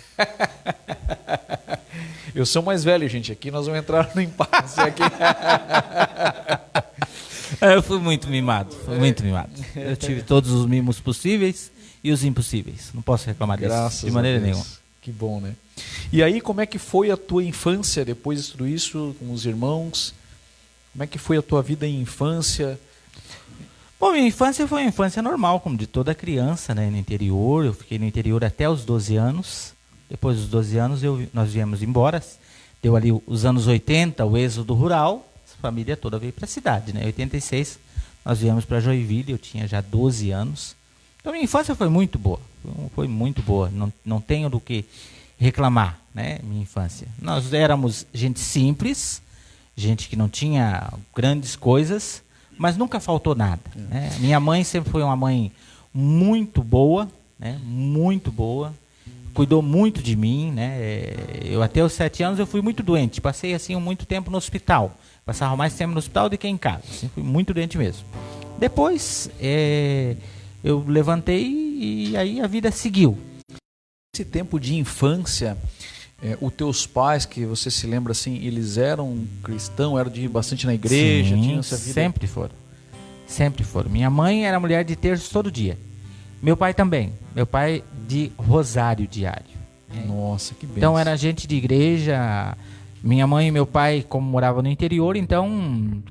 Eu sou mais velho, gente. Aqui nós vamos entrar no impasse. Aqui. Eu fui muito mimado, muito mimado. Eu tive todos os mimos possíveis e os impossíveis. Não posso reclamar disso de maneira nenhuma. Que bom, né? E aí, como é que foi a tua infância depois de tudo isso, com os irmãos? Como é que foi a tua vida em infância? Bom, minha infância foi uma infância normal, como de toda criança, né? No interior, eu fiquei no interior até os 12 anos. Depois dos 12 anos, nós viemos embora. Deu ali os anos 80, o êxodo rural. A família toda veio para a cidade, né? Em 86, nós viemos para Joinville, eu tinha já 12 anos. Então, minha infância foi muito boa. Foi muito boa. Não tenho do que reclamar, né? Minha infância. Nós éramos gente simples, gente que não tinha grandes coisas, mas nunca faltou nada, né? Minha mãe sempre foi uma mãe muito boa, né? Muito boa. Cuidou muito de mim, né? Eu até os 7 anos eu fui muito doente. Passei assim muito tempo no hospital. Passava mais tempo no hospital do que em casa. Assim, fui muito doente mesmo. Depois eu levantei e aí a vida seguiu. Esse tempo de infância, os teus pais, que você se lembra assim, eles eram cristãos, eram de ir bastante na igreja? Sim, tinham essa vida... sempre foram. Sempre foram. Minha mãe era mulher de terço todo dia. Meu pai também. Meu pai de rosário diário. Nossa, que bênção. Então era gente de igreja. Minha mãe e meu pai, como moravam no interior, então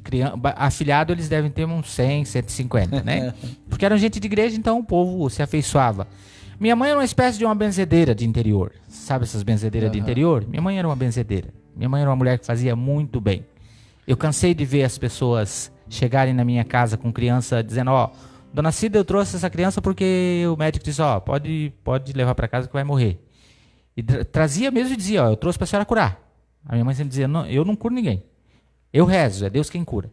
afilhado eles devem ter uns 100, 150, né? Porque eram gente de igreja, então o povo se afeiçoava. Minha mãe era uma espécie de uma benzedeira de interior. Sabe essas benzedeiras de interior? Minha mãe era uma benzedeira. Minha mãe era uma mulher que fazia muito bem. Eu cansei de ver as pessoas chegarem na minha casa com criança dizendo, Dona Cida, eu trouxe essa criança porque o médico disse, pode levar para casa que vai morrer. E trazia mesmo e dizia, eu trouxe para a senhora curar. A minha mãe sempre dizia, não, eu não curo ninguém. Eu rezo, é Deus quem cura.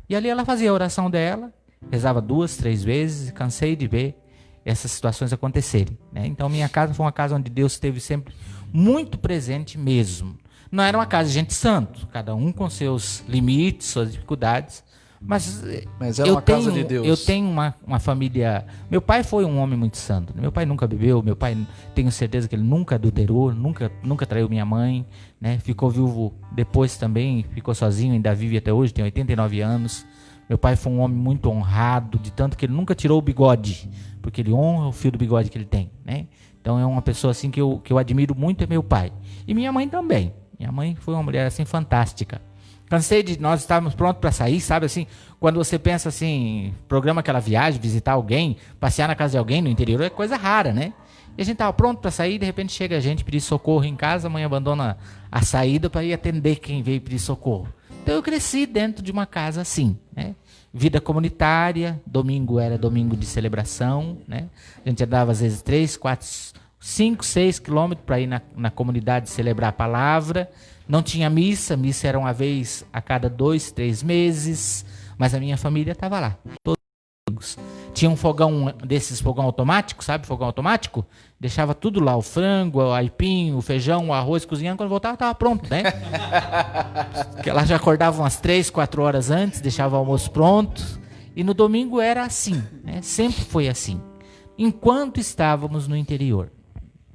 E ali ela fazia a oração dela, rezava 2, 3 vezes, cansei de ver essas situações acontecerem, né? Então minha casa foi uma casa onde Deus esteve sempre muito presente mesmo. Não era uma casa de gente santo, cada um com seus limites, suas dificuldades. Mas era uma casa de Deus. Eu tenho uma família... Meu pai foi um homem muito santo. Meu pai nunca bebeu. Meu pai, tenho certeza que ele nunca adulterou, nunca traiu minha mãe, né? Ficou viúvo depois também, ficou sozinho, ainda vive até hoje, tem 89 anos. Meu pai foi um homem muito honrado, de tanto que ele nunca tirou o bigode, porque ele honra o fio do bigode que ele tem, né? Então é uma pessoa assim que eu admiro muito, é meu pai. E minha mãe também. Minha mãe foi uma mulher assim fantástica. Cansei de nós estávamos prontos para sair, sabe assim? Quando você pensa assim, programa aquela viagem, visitar alguém, passear na casa de alguém no interior é coisa rara, né? E a gente estava pronto para sair, de repente chega a gente pedir socorro em casa, a mãe abandona a saída para ir atender quem veio pedir socorro. Então eu cresci dentro de uma casa assim, né? Vida comunitária, domingo era domingo de celebração, né? A gente andava às vezes 3, 4, 5, 6 quilômetros para ir na comunidade celebrar a palavra. Não tinha missa, missa era uma vez a cada 2, 3 meses, mas a minha família estava lá, todos os domingos. Tinha um fogão desses, fogão automático, sabe, fogão automático? Deixava tudo lá, o frango, o aipim, o feijão, o arroz, cozinhando, quando voltava estava pronto, né? Porque ela já acordava umas 3, 4 horas antes, deixava o almoço pronto, e no domingo era assim, né? Sempre foi assim, enquanto estávamos no interior,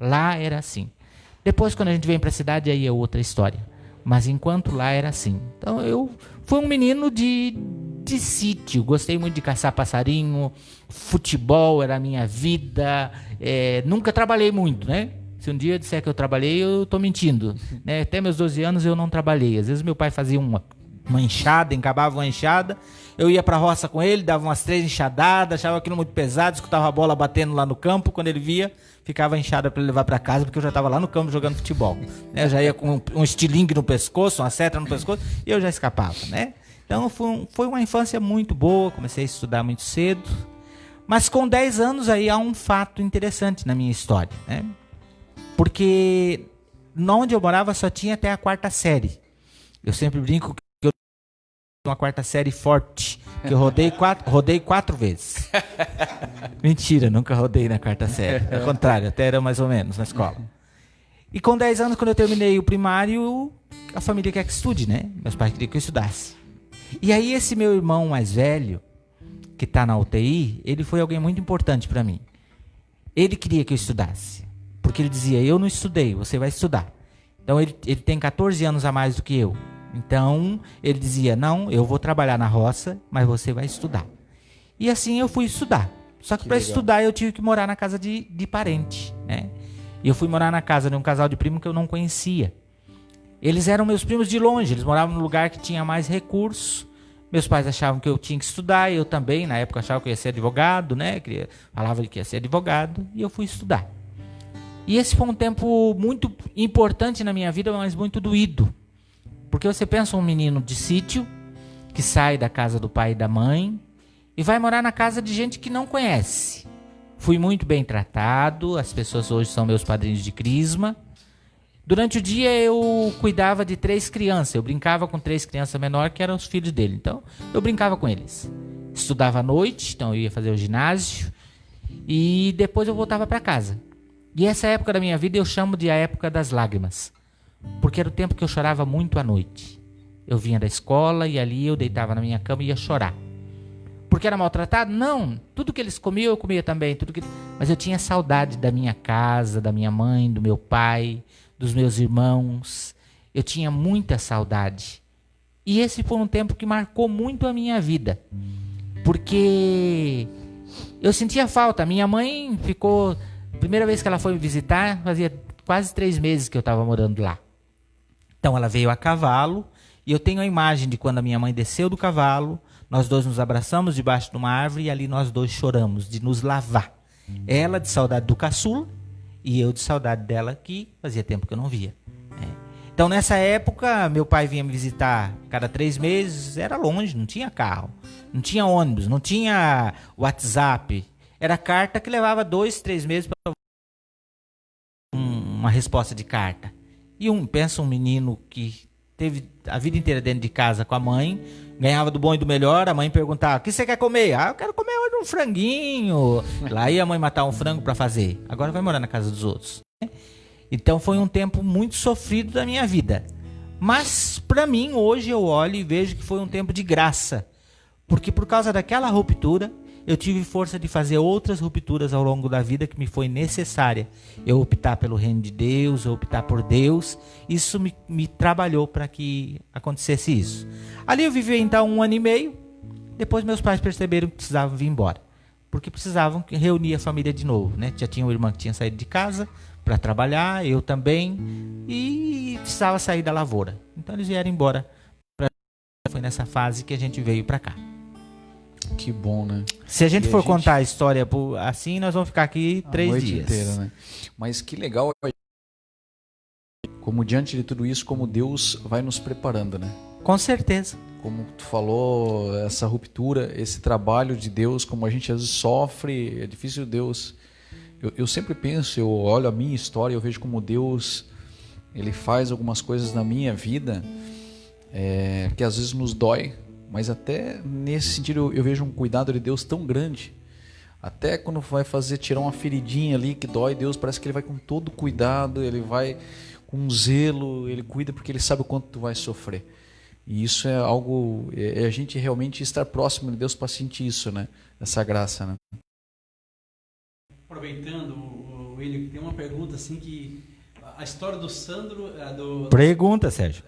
lá era assim. Depois, quando a gente vem para a cidade, aí é outra história. Mas enquanto lá era assim. Então, eu fui um menino de sítio. Gostei muito de caçar passarinho. Futebol era a minha vida. Nunca trabalhei muito, né? Se um dia eu disser que eu trabalhei, eu estou mentindo, né? Até meus 12 anos eu não trabalhei. Às vezes meu pai fazia uma enxada, encabava uma enxada. Eu ia para a roça com ele, dava umas 3 enxadadas, achava aquilo muito pesado, escutava a bola batendo lá no campo. Quando ele via, ficava enxada para ele levar para casa, porque eu já estava lá no campo jogando futebol, né? Eu já ia com um estilingue no pescoço, uma seta no pescoço, e eu já escapava, né? Então foi uma infância muito boa, comecei a estudar muito cedo. Mas com 10 anos aí há um fato interessante na minha história, né? Porque onde eu morava só tinha até a 4ª série. Eu sempre brinco que uma 4ª série forte, que eu rodei 4 vezes. Mentira, nunca rodei na 4ª série. Ao contrário, até era mais ou menos na escola. E com 10 anos, quando eu terminei o primário, a família quer que estude, né? Meus pais queriam que eu estudasse. E aí esse meu irmão mais velho, que está na UTI, ele foi alguém muito importante para mim. Ele queria que eu estudasse, porque ele dizia, eu não estudei, você vai estudar. Então ele tem 14 anos a mais do que eu. Então, ele dizia, não, eu vou trabalhar na roça, mas você vai estudar. E assim eu fui estudar. Só que para estudar eu tive que morar na casa de parente, né? E eu fui morar na casa de um casal de primo que eu não conhecia. Eles eram meus primos de longe, eles moravam num lugar que tinha mais recursos. Meus pais achavam que eu tinha que estudar, eu também, na época achava que eu ia ser advogado, né? Falava que ia ser advogado, e eu fui estudar. E esse foi um tempo muito importante na minha vida, mas muito doído. Porque você pensa um menino de sítio, que sai da casa do pai e da mãe, e vai morar na casa de gente que não conhece. Fui muito bem tratado, as pessoas hoje são meus padrinhos de crisma. Durante o dia eu cuidava de 3 crianças, eu brincava com 3 crianças menores, que eram os filhos dele. Então, eu brincava com eles. Estudava à noite, então eu ia fazer o ginásio, e depois eu voltava para casa. E essa época da minha vida eu chamo de a época das lágrimas. Porque era o tempo que eu chorava muito à noite. Eu vinha da escola e ali eu deitava na minha cama e ia chorar. Porque era maltratado? Não. Tudo que eles comiam, eu comia também. Mas eu tinha saudade da minha casa, da minha mãe, do meu pai, dos meus irmãos. Eu tinha muita saudade. E esse foi um tempo que marcou muito a minha vida. Porque eu sentia falta. Minha mãe ficou... A primeira vez que ela foi me visitar, fazia quase 3 meses que eu estava morando lá. Então ela veio a cavalo, e eu tenho a imagem de quando a minha mãe desceu do cavalo, nós dois nos abraçamos debaixo de uma árvore, e ali nós dois choramos, de nos lavar. Ela de saudade do caçula, e eu de saudade dela, que fazia tempo que eu não via. Então nessa época, meu pai vinha me visitar cada 3 meses, era longe, não tinha carro, não tinha ônibus, não tinha WhatsApp, era carta que levava 2, 3 meses para uma resposta de carta. E pensa um menino que teve a vida inteira dentro de casa com a mãe, ganhava do bom e do melhor, a mãe perguntava, o que você quer comer? Eu quero comer hoje um franguinho. Lá ia a mãe matar um frango para fazer. Agora vai morar na casa dos outros. Então foi um tempo muito sofrido da minha vida. Mas para mim, hoje eu olho e vejo que foi um tempo de graça. Porque por causa daquela ruptura, eu tive força de fazer outras rupturas ao longo da vida que me foi necessária. Eu optar pelo reino de Deus, eu optar por Deus, isso me trabalhou para que acontecesse isso. Ali eu vivi então 1 ano e meio, depois meus pais perceberam que precisavam vir embora, porque precisavam reunir a família de novo, né? Já tinha uma irmã que tinha saído de casa para trabalhar, eu também, e precisava sair da lavoura. Então eles vieram embora foi nessa fase que a gente veio para cá. Que bom, né? Se a gente E for contar a história assim, nós vamos ficar aqui 3 dias. Inteira, né? Mas que legal, como diante de tudo isso, como Deus vai nos preparando, né? Com certeza. Como tu falou, essa ruptura, esse trabalho de Deus, como a gente às vezes sofre, é difícil Deus. Eu sempre penso, eu olho a minha história, eu vejo como Deus, Ele faz algumas coisas na minha vida que às vezes nos dói, mas até nesse sentido eu vejo um cuidado de Deus tão grande. Até quando vai tirar uma feridinha ali que dói, Deus parece que Ele vai com todo cuidado, Ele vai com zelo, Ele cuida porque Ele sabe o quanto tu vai sofrer. E isso é algo, a gente realmente estar próximo de Deus para sentir isso, né? Essa graça, né? Aproveitando, William, tem uma pergunta assim que a história do Sandro, Pergunta, Sérgio.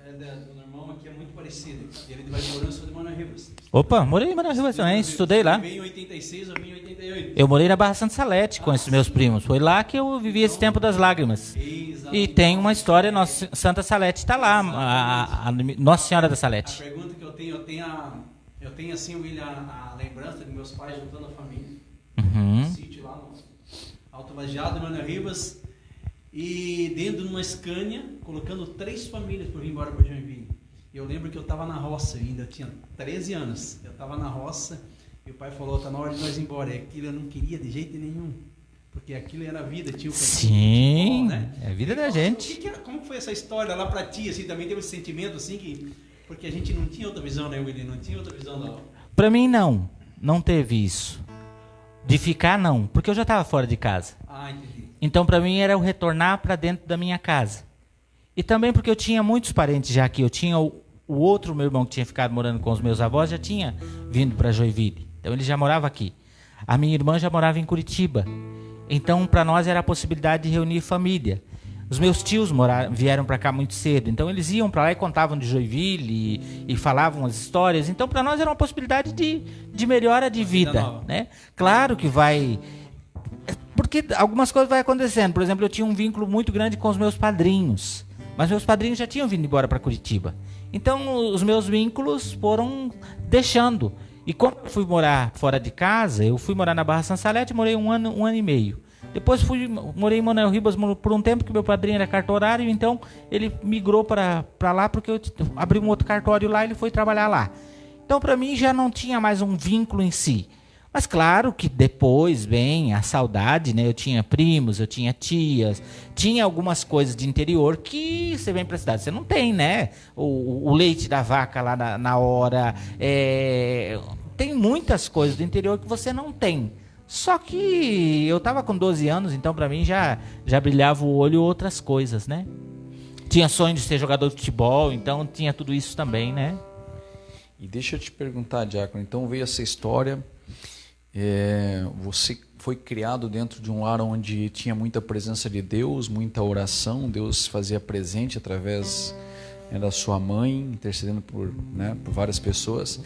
do irmão aqui é muito parecida. Ele vai morar no sul de Manoel Ribas. Opa, morei em Manoel Ribas também, estudei lá. Ele veio em 86, eu vim em 88. Eu morei na Barra Santa Salete com esses meus primos. Foi lá que eu vivi esse tempo das lágrimas. E tem uma história, Santa Salete está lá, a Nossa Senhora da A Salete. pergunta que eu tenho assim, William, a lembrança de meus pais juntando a família. Uhum. No sítio lá no Alto Lajeado, Manoel Ribas. E dentro de uma Scania, colocando 3 famílias para vir embora para Joinville. Eu lembro que eu estava na roça ainda, eu tinha 13 anos. Eu estava na roça e o pai falou, tá na hora de nós ir embora. E aquilo eu não queria de jeito nenhum. Porque aquilo era a vida, tinha o Sim, futebol, né? é a vida da gente. Como foi essa história lá pra ti, assim, também teve esse sentimento, assim, que... Porque a gente não tinha outra visão, né, William? Não tinha outra visão, não. Pra mim, não teve isso. De ficar, não, porque eu já estava fora de casa. Ah, entendi. Então, pra mim, era o retornar para dentro da minha casa. E também porque eu tinha muitos parentes já aqui. Eu tinha o outro meu irmão que tinha ficado morando com os meus avós, já tinha vindo para Joinville. Então, ele já morava aqui. A minha irmã já morava em Curitiba. Então, para nós era a possibilidade de reunir família. Os meus tios vieram para cá muito cedo. Então, eles iam para lá e contavam de Joinville e falavam as histórias. Então, para nós era uma possibilidade de melhora de vida, né? Claro que vai... Porque algumas coisas vão acontecendo. Por exemplo, eu tinha um vínculo muito grande com os meus padrinhos. Mas meus padrinhos já tinham vindo embora para Curitiba. Então, os meus vínculos foram deixando. E quando eu fui morar fora de casa, eu fui morar na Barra Santa Salete, morei um ano e meio. Depois morei em Manoel Ribas por um tempo, que meu padrinho era cartorário, então ele migrou para lá porque eu abri um outro cartório lá e ele foi trabalhar lá. Então, para mim, já não tinha mais um vínculo em si. Mas claro que depois vem a saudade, né? Eu tinha primos, eu tinha tias, tinha algumas coisas de interior que você vem para a cidade, você não tem, né? O leite da vaca lá na hora, tem muitas coisas do interior que você não tem. Só que eu estava com 12 anos, então para mim já brilhava o olho outras coisas, né? Tinha sonho de ser jogador de futebol, então tinha tudo isso também, né? E deixa eu te perguntar, Diácono, então veio essa história... você foi criado dentro de um lar onde tinha muita presença de Deus, muita oração, Deus se fazia presente através da sua mãe, intercedendo por várias pessoas,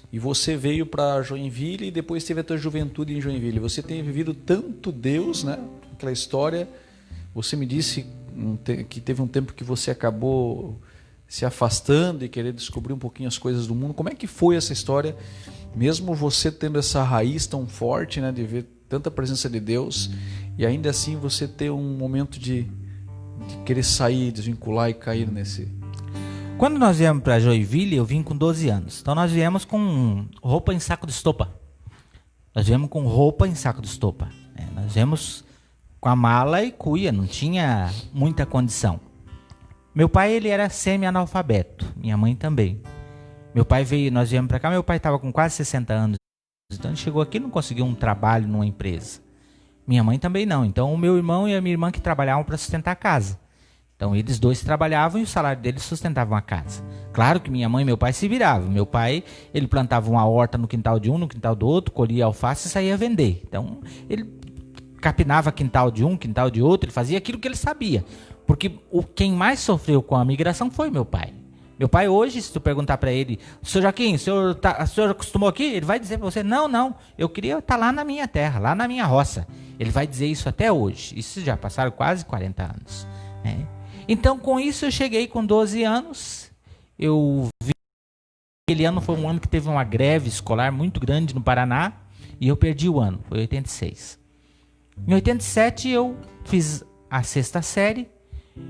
e você veio para Joinville e depois teve a tua juventude em Joinville. Você tem vivido tanto Deus, né? Aquela história, você me disse que teve um tempo que você acabou se afastando e querer descobrir um pouquinho as coisas do mundo. Como é que foi essa história? Mesmo você tendo essa raiz tão forte, né, de ver tanta presença de Deus, e ainda assim você ter um momento de querer sair, desvincular e cair nesse... Quando nós viemos para Joinville, eu vim com 12 anos. Então nós viemos com roupa em saco de estopa. Nós viemos com roupa em saco de estopa. Nós viemos com a mala e cuia, não tinha muita condição. Meu pai, ele era semi-analfabeto, minha mãe também. Meu pai veio, nós viemos para cá, meu pai estava com quase 60 anos. Então ele chegou aqui e não conseguiu um trabalho numa empresa. Minha mãe também não. Então o meu irmão e a minha irmã que trabalhavam para sustentar a casa. Então eles dois trabalhavam e o salário deles sustentavam a casa. Claro que minha mãe e meu pai se viravam. Meu pai, ele plantava uma horta no quintal de um, no quintal do outro, colhia alface e saía vender. Então ele capinava quintal de um, quintal de outro, ele fazia aquilo que ele sabia. Porque quem mais sofreu com a migração foi meu pai. Meu pai hoje, se tu perguntar para ele, Sr. Joaquim, o senhor acostumou aqui? Ele vai dizer para você, não, eu queria estar lá na minha terra, lá na minha roça. Ele vai dizer isso até hoje. Isso já passaram quase 40 anos. Né? Então, com isso, eu cheguei com 12 anos, eu Aquele ano foi um ano que teve uma greve escolar muito grande no Paraná e eu perdi o ano, foi 86. Em 87 eu fiz a 6ª série,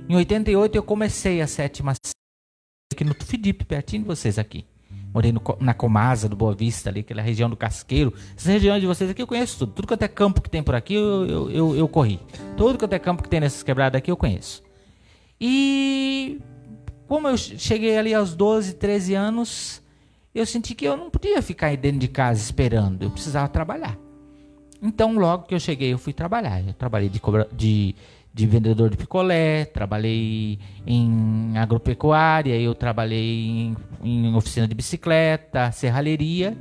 em 88 eu comecei a 7ª série aqui no Tufidip, pertinho de vocês aqui. Morei na Comasa, do Boa Vista, ali, aquela região do Casqueiro. Essa região de vocês aqui eu conheço tudo. Tudo quanto é campo que tem por aqui eu corri. Tudo quanto é campo que tem nessas quebradas aqui eu conheço. E como eu cheguei ali aos 12, 13 anos, eu senti que eu não podia ficar aí dentro de casa esperando. Eu precisava trabalhar. Então logo que eu cheguei eu fui trabalhar. Eu trabalhei de vendedor de picolé, trabalhei em agropecuária, eu trabalhei em oficina de bicicleta, serralheria.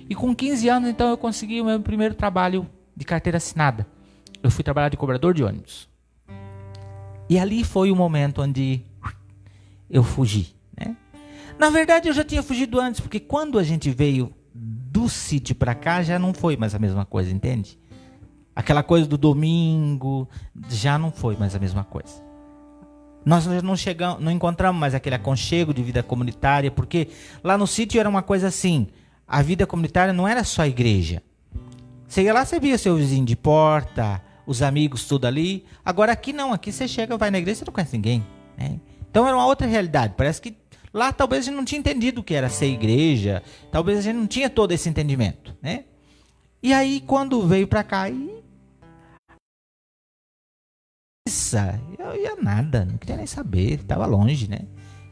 E com 15 anos, então, eu consegui o meu primeiro trabalho de carteira assinada. Eu fui trabalhar de cobrador de ônibus. E ali foi o momento onde eu fugi, né? Na verdade, eu já tinha fugido antes, porque quando a gente veio do sítio para cá, já não foi mais a mesma coisa, entende? Aquela coisa do domingo já não foi mais a mesma coisa. Nós não encontramos mais aquele aconchego de vida comunitária, porque lá no sítio era uma coisa assim, a vida comunitária não era só a igreja. Você ia lá, você via seu vizinho de porta, os amigos tudo ali. Agora aqui não, aqui você chega, vai na igreja, você não conhece ninguém, né? Então era uma outra realidade. Parece que lá talvez a gente não tinha entendido o que era ser igreja, talvez a gente não tinha todo esse entendimento, né? E aí quando veio para cá, eu ia nada, não queria nem saber, estava longe, né?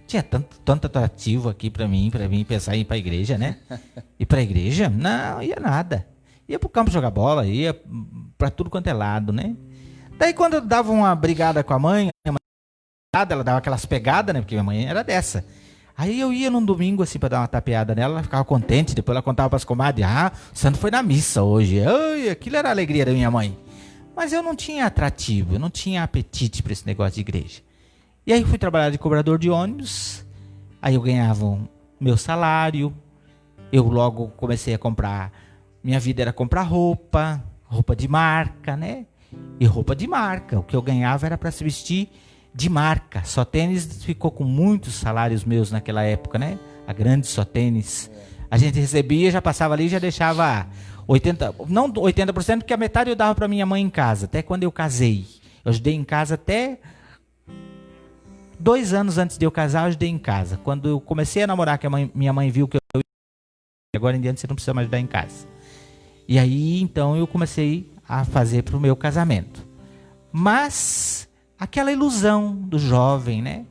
Tinha tanto atrativo aqui para mim pensar em ir para a igreja, né? Ir para a igreja? Não, ia nada. Ia pro campo jogar bola, ia para tudo quanto é lado, né? Daí quando eu dava uma brigada com a mãe, ela dava aquelas pegadas, né? Porque minha mãe era dessa. Aí eu ia num domingo assim para dar uma tapeada nela, ela ficava contente, depois ela contava para as comadres, o santo foi na missa hoje. Ai, aquilo era a alegria da minha mãe. Mas eu não tinha atrativo, eu não tinha apetite para esse negócio de igreja. E aí fui trabalhar de cobrador de ônibus, aí eu ganhava o meu salário, eu logo comecei a comprar, minha vida era comprar roupa de marca, né? E roupa de marca, o que eu ganhava era para se vestir de marca. Só Tênis ficou com muitos salários meus naquela época, né? A grande Só Tênis. A gente recebia, já passava ali e já deixava 80%, porque a metade eu dava para minha mãe em casa, até quando eu casei. Eu ajudei em casa até 2 anos antes de eu casar, eu ajudei em casa. Quando eu comecei a namorar, que minha mãe viu que eu agora em diante você não precisa mais ajudar em casa. E aí, então, eu comecei a fazer para o meu casamento. Mas aquela ilusão do jovem, né?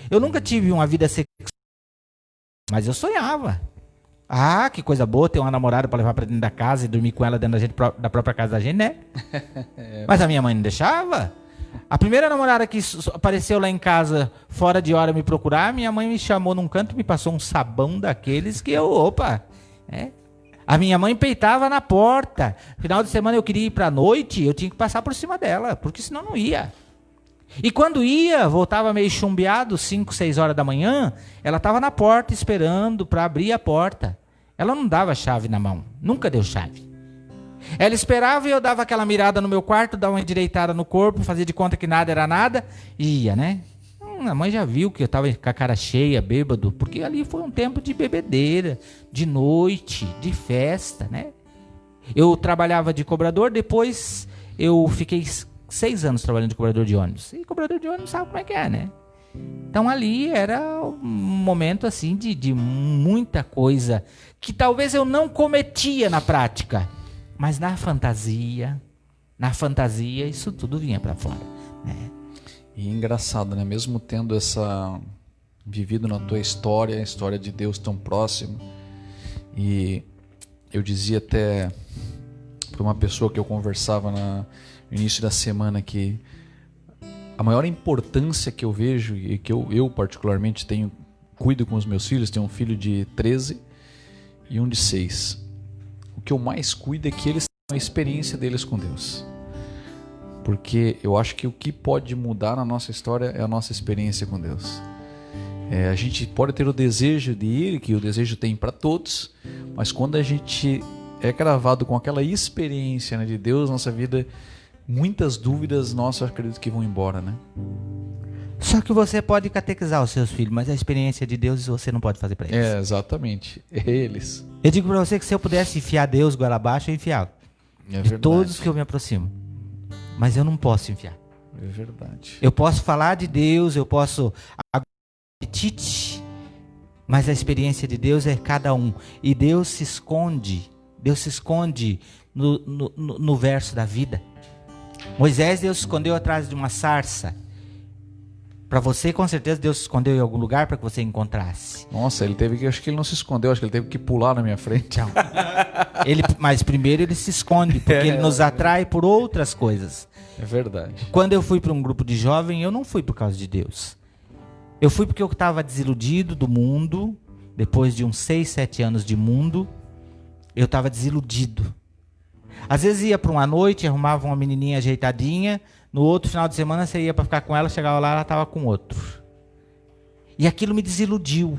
Eu nunca tive uma vida sexual, mas eu sonhava. Ah, que coisa boa ter uma namorada para levar para dentro da casa e dormir com ela dentro da própria casa da gente, né? Mas a minha mãe não deixava. A primeira namorada que apareceu lá em casa, fora de hora, me procurar, minha mãe me chamou num canto e me passou um sabão daqueles que A minha mãe peitava na porta. Final de semana eu queria ir pra noite, eu tinha que passar por cima dela, porque senão não ia. E quando ia, voltava meio chumbeado, 5, 6 horas da manhã, ela estava na porta esperando para abrir a porta. Ela não dava chave na mão, nunca deu chave. Ela esperava e eu dava aquela mirada no meu quarto, dava uma endireitada no corpo, fazia de conta que nada era nada, e ia, né? A mãe já viu que eu estava com a cara cheia, bêbado, porque ali foi um tempo de bebedeira, de noite, de festa, né? Eu trabalhava de cobrador, depois eu fiquei 6 anos trabalhando de cobrador de ônibus. E cobrador de ônibus sabe como é que é, né? Então ali era um momento assim de muita coisa que talvez eu não cometia na prática, mas na fantasia isso tudo vinha para fora, né? E é engraçado, né? Mesmo tendo vivido na tua história, a história de Deus tão próximo, e eu dizia até para uma pessoa que eu conversava no início da semana que a maior importância que eu vejo e que eu particularmente cuido com os meus filhos, tenho um filho de 13 e um de 6. O que eu mais cuido é que eles tenham a experiência deles com Deus. Porque eu acho que o que pode mudar na nossa história é a nossa experiência com Deus. A gente pode ter o desejo de ir, que o desejo tem para todos, mas quando a gente é gravado com aquela experiência, né, de Deus na nossa vida, muitas dúvidas nossas, eu acredito que vão embora, né? Só que você pode catequizar os seus filhos, mas a experiência de Deus você não pode fazer para eles. Exatamente. Eles. Eu digo para você que se eu pudesse enfiar Deus goela abaixo, eu enfiava. De todos que eu me aproximo. Mas eu não posso enfiar. É verdade. Eu posso falar de Deus, eu posso apetite, mas a experiência de Deus é cada um. E Deus se esconde no verso da vida. Moisés, Deus se escondeu atrás de uma sarça. Para você, com certeza, Deus se escondeu em algum lugar para que você encontrasse. Nossa, acho que ele não se escondeu, acho que ele teve que pular na minha frente. Não. Mas primeiro ele se esconde, porque ele nos atrai por outras coisas. É verdade. Quando eu fui para um grupo de jovem, eu não fui por causa de Deus. Eu fui porque eu estava desiludido do mundo. Depois de uns 6, 7 anos de mundo, eu estava desiludido. Às vezes ia para uma noite, arrumava uma menininha ajeitadinha. No outro final de semana você ia para ficar com ela, chegava lá, ela estava com outro. E aquilo me desiludiu.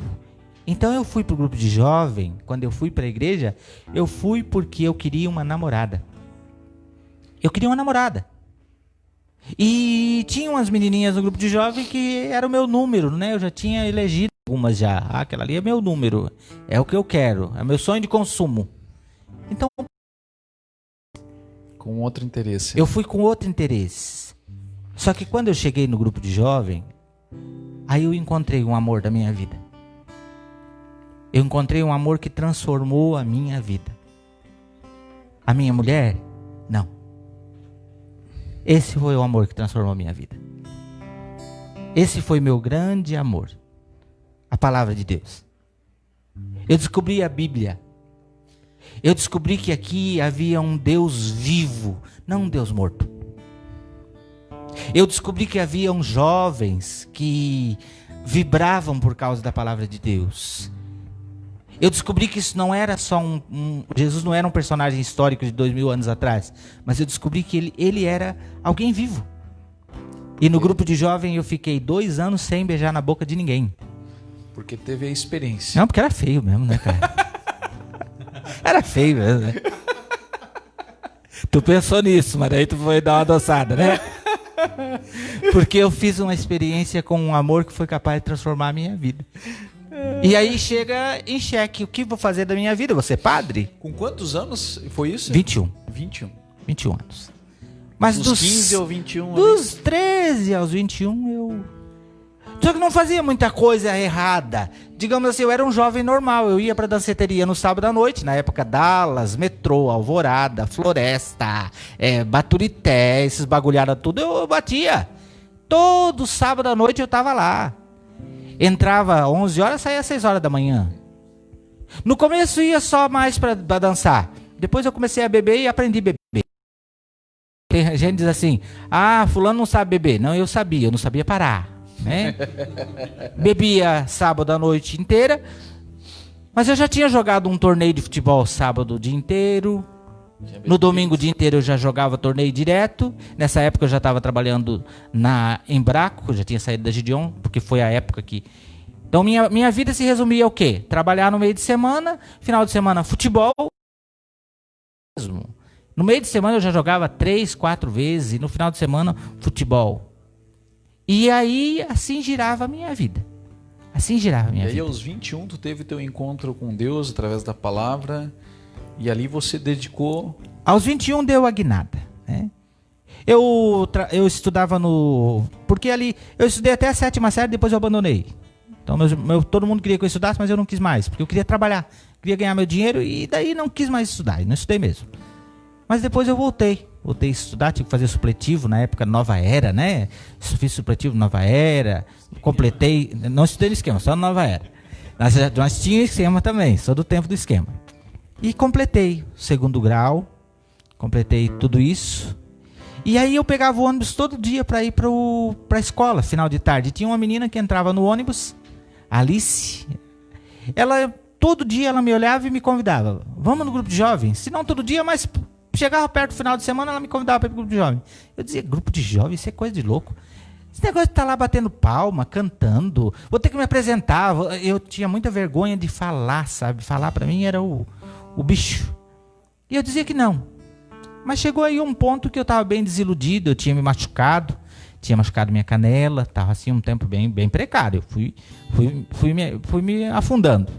Então eu fui para o grupo de jovem. Quando eu fui para a igreja, eu fui porque eu queria uma namorada. Eu queria uma namorada. E tinha umas menininhas no grupo de jovem que era o meu número, né? Eu já tinha elegido algumas já. Ah, aquela ali é meu número. É o que eu quero. É meu sonho de consumo. Então com outro interesse. Eu fui com outro interesse. Só que quando eu cheguei no grupo de jovem, aí eu encontrei um amor da minha vida. Eu encontrei um amor que transformou a minha vida. A minha mulher? Não. Esse foi o amor que transformou a minha vida. Esse foi meu grande amor. A palavra de Deus. Eu descobri a Bíblia. Eu descobri que aqui havia um Deus vivo, não um Deus morto. Eu descobri que haviam jovens que vibravam por causa da palavra de Deus. Eu descobri que isso não era só Jesus não era um personagem histórico de 2000 anos atrás, mas eu descobri que ele era alguém vivo. E no grupo de jovem eu fiquei 2 anos sem beijar na boca de ninguém. Porque teve a experiência. Não, porque era feio mesmo, né, cara? Era feio mesmo, né? Tu pensou nisso, mas aí tu foi dar uma adoçada, né? Porque eu fiz uma experiência com um amor que foi capaz de transformar a minha vida. E aí chega em xeque, o que vou fazer da minha vida? Vou ser padre? Com quantos anos foi isso? 21. 21 anos. Mas dos 15 ou 21? Dos 13 aos 21 eu... Só que não fazia muita coisa errada. Digamos assim, eu era um jovem normal. Eu ia pra danceteria no sábado à noite. Na época, Dallas, Metrô, Alvorada, Floresta, Baturité, esses bagulhada tudo, eu batia. Todo sábado à noite eu tava lá. Entrava 11 horas, saía 6 horas da manhã. No começo ia só mais pra dançar. Depois eu comecei a beber e aprendi a beber. Tem gente que diz assim, fulano não sabe beber. Não, eu não sabia parar. Né? Bebia sábado a noite inteira, mas eu já tinha jogado um torneio de futebol sábado o dia inteiro. No domingo o dia inteiro eu já jogava torneio direto. Nessa época eu já estava trabalhando na Embraco, eu já tinha saído da Gideon, porque foi a época que... Então minha vida se resumia ao quê? Trabalhar no meio de semana, final de semana futebol. No meio de semana eu já jogava 3, 4 vezes, e no final de semana futebol. E aí, assim girava a minha vida. E aí, aos 21, tu teve teu encontro com Deus através da palavra. E ali você dedicou... Aos 21 deu a guinada, né? Eu estudava no... Porque ali, eu estudei até a 7ª série, depois eu abandonei. Então, todo mundo queria que eu estudasse, mas eu não quis mais. Porque eu queria trabalhar, queria ganhar meu dinheiro. E daí não quis mais estudar, e não estudei mesmo. Mas depois eu voltei a estudar, tive que fazer supletivo na época Nova Era, né? Fiz supletivo Nova Era, completei, não estudei no esquema, só no Nova Era. Nós tínhamos esquema também, sou do tempo do esquema. E completei o 2º grau, completei tudo isso. E aí eu pegava o ônibus todo dia para ir para a escola, final de tarde. Tinha uma menina que entrava no ônibus, Alice. Ela, todo dia ela me olhava e me convidava. Vamos no grupo de jovens? Se não todo dia, mas... Chegava perto do final de semana, ela me convidava para ir pro grupo de jovem. Eu dizia, grupo de jovem, isso é coisa de louco. Esse negócio de estar lá batendo palma, cantando, vou ter que me apresentar. Eu tinha muita vergonha de falar, sabe? Falar para mim era o bicho. E eu dizia que não. Mas chegou aí um ponto que eu estava bem desiludido, eu tinha me machucado, tinha machucado minha canela, estava assim um tempo bem precário. Fui me afundando.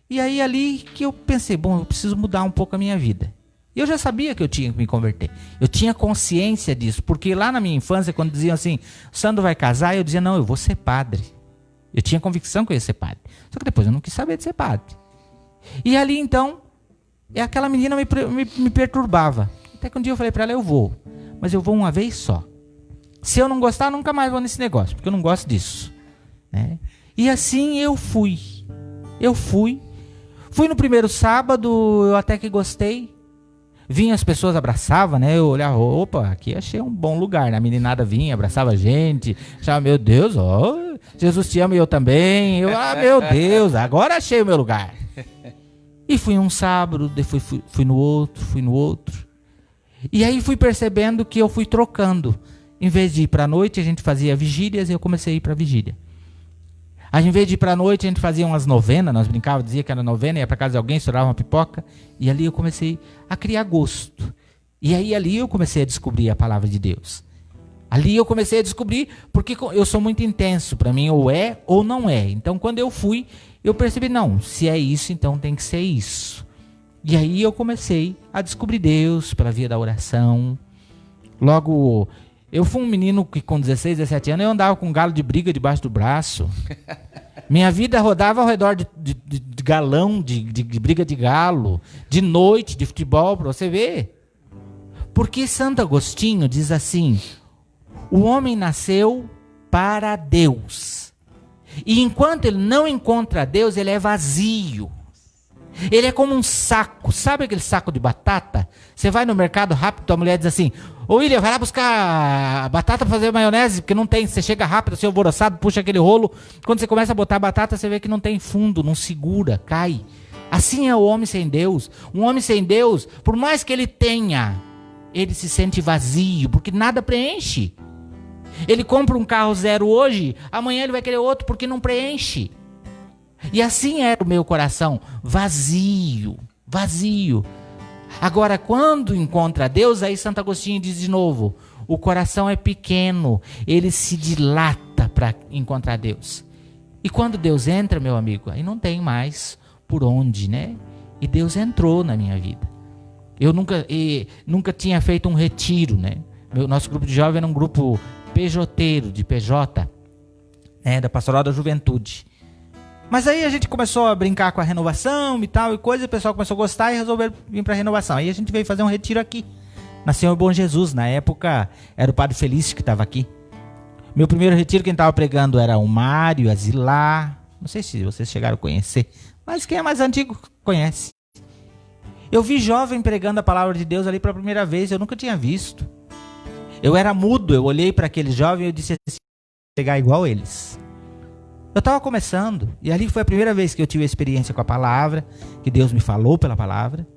E aí ali que eu pensei, bom, eu preciso mudar um pouco a minha vida. E eu já sabia que eu tinha que me converter. Eu tinha consciência disso, porque lá na minha infância, quando diziam assim, Sandro vai casar, eu dizia, não, eu vou ser padre. Eu tinha convicção que eu ia ser padre. Só que depois eu não quis saber de ser padre. E ali então, aquela menina me perturbava. Até que um dia eu falei para ela, eu vou. Mas eu vou uma vez só. Se eu não gostar, nunca mais vou nesse negócio, porque eu não gosto disso. Né? E assim eu fui. Fui no primeiro sábado, eu até que gostei. Vinha, as pessoas abraçavam, né? Eu olhava, opa, aqui achei um bom lugar. A meninada vinha, abraçava a gente. Achava, meu Deus, Jesus te ama e eu também. Meu Deus, agora achei o meu lugar. E fui um sábado, depois fui no outro. E aí fui percebendo que eu fui trocando. Em vez de ir para a noite, a gente fazia vigílias e eu comecei a ir para a vigília. Aí, em vez de ir para a noite, a gente fazia umas novenas, nós brincávamos, dizia que era novena, ia para casa de alguém, estourava uma pipoca, e ali eu comecei a criar gosto. E aí ali eu comecei a descobrir a palavra de Deus. Ali eu comecei a descobrir, porque eu sou muito intenso, para mim ou é ou não é. Então quando eu fui, eu percebi, não, se é isso, então tem que ser isso. E aí eu comecei a descobrir Deus pela via da oração. Logo, eu fui um menino que com 16, 17 anos, eu andava com um galo de briga debaixo do braço. Minha vida rodava ao redor de galão, de briga de galo, de noite, de futebol, para você ver. Porque Santo Agostinho diz assim, o homem nasceu para Deus. E enquanto ele não encontra Deus, ele é vazio. Ele é como um saco. Sabe aquele saco de batata? Você vai no mercado rápido, a mulher diz assim, ô William, vai lá buscar batata para fazer maionese, porque não tem. Você chega rápido, assim, alvoroçado, puxa aquele rolo. Quando você começa a botar batata, você vê que não tem fundo, não segura, cai. Assim é o homem sem Deus. Um homem sem Deus, por mais que ele tenha, ele se sente vazio, porque nada preenche. Ele compra um carro zero hoje, amanhã ele vai querer outro porque não preenche. E assim era o meu coração, vazio. Agora, quando encontra Deus, aí Santo Agostinho diz de novo, o coração é pequeno, ele se dilata para encontrar Deus. E quando Deus entra, meu amigo, aí não tem mais por onde, né? E Deus entrou na minha vida. Eu nunca tinha feito um retiro, né? Nosso grupo de jovem era um grupo PJteiro, de PJ, né? Da Pastoral da Juventude. Mas aí a gente começou a brincar com a renovação e tal, e coisa, o pessoal começou a gostar e resolveram vir para a renovação. Aí a gente veio fazer um retiro aqui, na Senhor Bom Jesus. Na época era o Padre Felício que estava aqui. Meu primeiro retiro, quem estava pregando era o Mário, a Zilá. Não sei se vocês chegaram a conhecer, mas quem é mais antigo conhece. Eu vi jovem pregando a palavra de Deus ali pela primeira vez, eu nunca tinha visto. Eu era mudo, eu olhei para aquele jovem e eu disse assim, pegar igual eles. Eu estava começando, e ali foi a primeira vez que eu tive a experiência com a palavra, que Deus me falou pela palavra.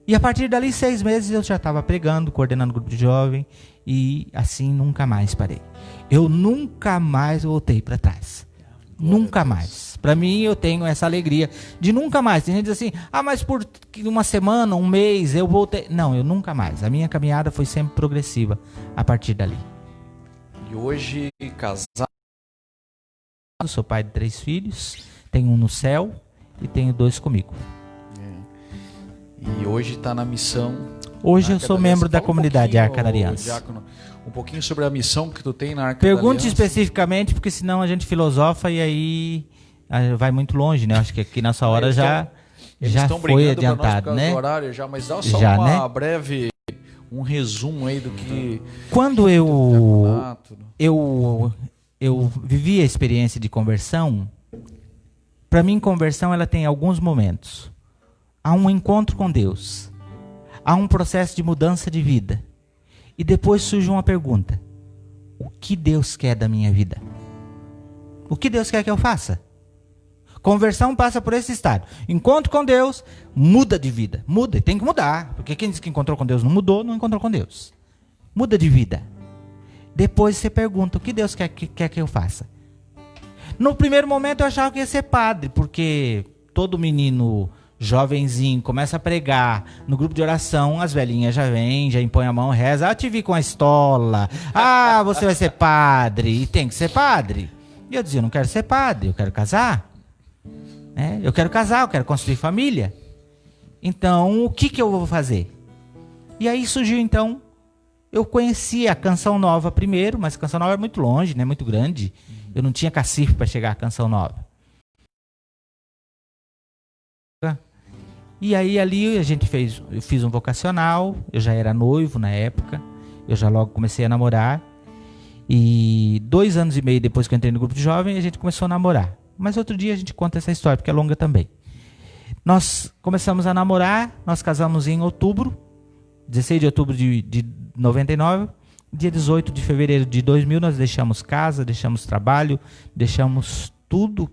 E a partir dali, 6 meses, eu já estava pregando, coordenando o grupo de jovem, e assim nunca mais parei. Eu nunca mais voltei para trás. Nunca mais. Para mim, eu tenho essa alegria de nunca mais. Tem gente que diz assim, mas por uma semana, um mês, eu voltei. Não, eu nunca mais. A minha caminhada foi sempre progressiva a partir dali. E hoje, casado. Sou pai de 3 filhos, tenho um no céu e tenho 2 comigo. E hoje está na missão. Hoje eu sou membro da comunidade Arca da Aliança. Diácono, um pouquinho sobre a missão que tu tem na Arca da Aliança. Pergunte especificamente, porque senão a gente filosofa e aí vai muito longe, né? Acho que aqui nessa hora já foi adiantado, né? Horário já, mas dá só breve um resumo aí do que. Quando eu vivi a experiência de conversão, para mim conversão ela tem alguns momentos. Há um encontro com Deus, há um processo de mudança de vida, e depois surge uma pergunta: o que Deus quer da minha vida? O que Deus quer que eu faça? Conversão passa por esse estado. Encontro com Deus, muda de vida. Muda, e tem que mudar, porque quem diz que encontrou com Deus não mudou, não encontrou com Deus. Muda de vida. Depois você pergunta, o que Deus quer que eu faça? No primeiro momento eu achava que ia ser padre, porque todo menino jovenzinho, começa a pregar, no grupo de oração, as velhinhas já vêm, já impõem a mão, reza, te vi com a estola, você vai ser padre, e tem que ser padre. E eu dizia, eu não quero ser padre, eu quero casar. Eu quero casar, eu quero construir família. Então, o que eu vou fazer? E aí surgiu, então, eu conheci a Canção Nova primeiro, mas a Canção Nova é muito longe, né, muito grande. Eu não tinha cacife para chegar à Canção Nova. E aí ali eu fiz um vocacional, eu já era noivo na época, eu já logo comecei a namorar. E 2 anos e meio depois que eu entrei no grupo de jovem, a gente começou a namorar. Mas outro dia a gente conta essa história, porque é longa também. Nós começamos a namorar, nós casamos em outubro, 16 de outubro de 99. Dia 18 de fevereiro de 2000 nós deixamos casa, deixamos trabalho, deixamos tudo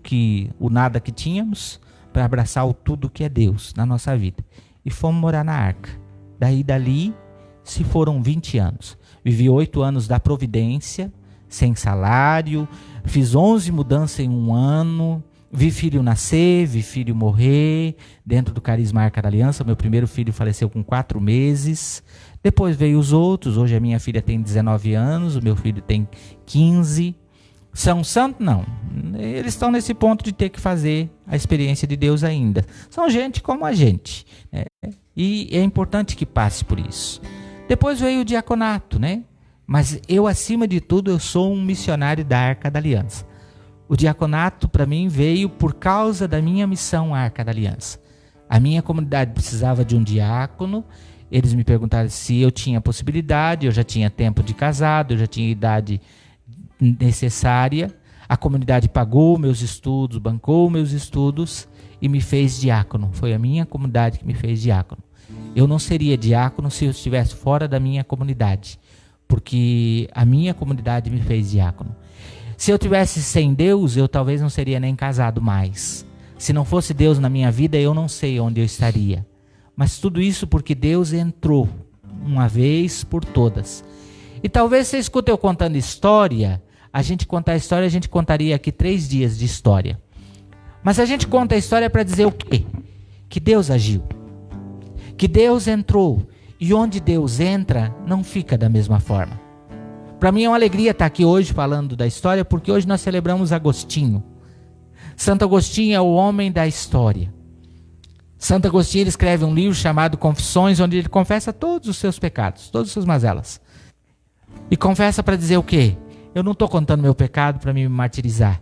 o nada que tínhamos para abraçar o tudo que é Deus na nossa vida. E fomos morar na Arca. Dali se foram 20 anos. Vivi 8 anos da providência, sem salário, fiz 11 mudanças em 1 ano, vi filho nascer, vi filho morrer, dentro do Carisma Arca da Aliança. Meu primeiro filho faleceu com 4 meses, depois veio os outros. Hoje a minha filha tem 19 anos, o meu filho tem 15. São santos? Não. Eles estão nesse ponto de ter que fazer a experiência de Deus ainda. São gente como a gente, né? E é importante que passe por isso. Depois veio o diaconato, né? Mas eu, acima de tudo, eu sou um missionário da Arca da Aliança. O diaconato, para mim, veio por causa da minha missão Arca da Aliança. A minha comunidade precisava de um diácono. Eles me perguntaram se eu tinha possibilidade. Eu já tinha tempo de casado, eu já tinha idade necessária. A comunidade pagou meus estudos, bancou meus estudos e me fez diácono. Foi a minha comunidade que me fez diácono. Eu não seria diácono se eu estivesse fora da minha comunidade, porque a minha comunidade me fez diácono. Se eu tivesse sem Deus, eu talvez não seria nem casado mais. Se não fosse Deus na minha vida, eu não sei onde eu estaria. Mas tudo isso porque Deus entrou uma vez por todas. E talvez você escute eu contando história. A gente contar a história, a gente contaria aqui 3 dias de história. Mas a gente conta a história para dizer o quê? Que Deus agiu. Que Deus entrou. E onde Deus entra, não fica da mesma forma. Para mim é uma alegria estar aqui hoje falando da história, porque hoje nós celebramos Agostinho. Santo Agostinho é o homem da história. Santo Agostinho ele escreve um livro chamado Confissões, onde ele confessa todos os seus pecados, todas as suas mazelas. E confessa para dizer o quê? Eu não estou contando meu pecado para me martirizar,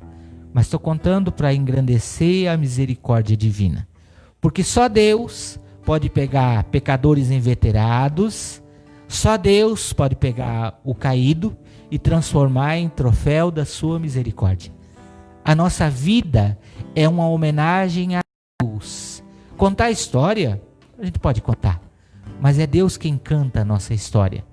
mas estou contando para engrandecer a misericórdia divina. Porque só Deus pode pegar pecadores inveterados, só Deus pode pegar o caído e transformar em troféu da sua misericórdia. A nossa vida é uma homenagem a Deus. Contar a história, a gente pode contar, mas é Deus quem canta a nossa história.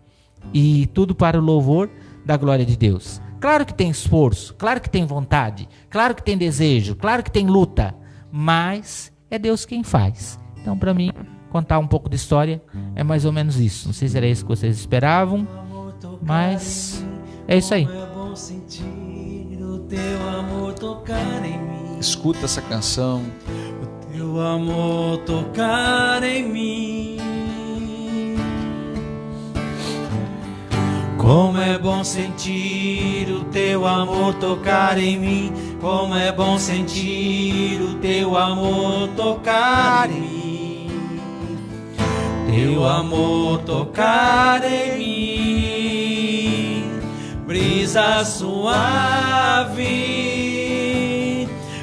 E tudo para o louvor da glória de Deus. Claro que tem esforço, claro que tem vontade, claro que tem desejo, claro que tem luta, mas é Deus quem faz. Então, para mim, contar um pouco de história é mais ou menos isso. Não sei se era isso que vocês esperavam, mas é isso aí. Escuta essa canção. O teu amor tocar em mim. Como é bom sentir o teu amor tocar em mim. Como é bom sentir o teu amor tocar em mim. Teu amor tocar em mim. Brisa suave,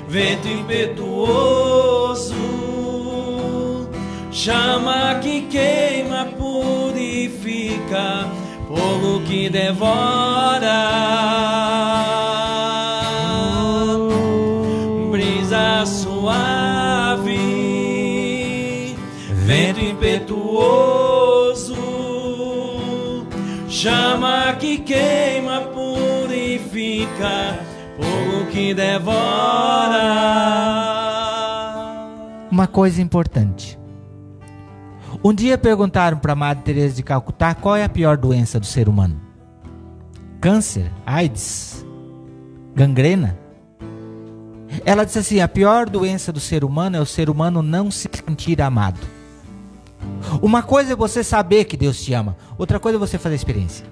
vento impetuoso, chama que queima, purifica, fogo que devora. Brisa suave, vento impetuoso, chama que queima, purifica, fogo que devora. Uma coisa importante. Um dia perguntaram para Madre Teresa de Calcutá qual é a pior doença do ser humano. Câncer, AIDS, gangrena. Ela disse assim: a pior doença do ser humano é o ser humano não se sentir amado. Uma coisa é você saber que Deus te ama, outra coisa é você fazer a experiência.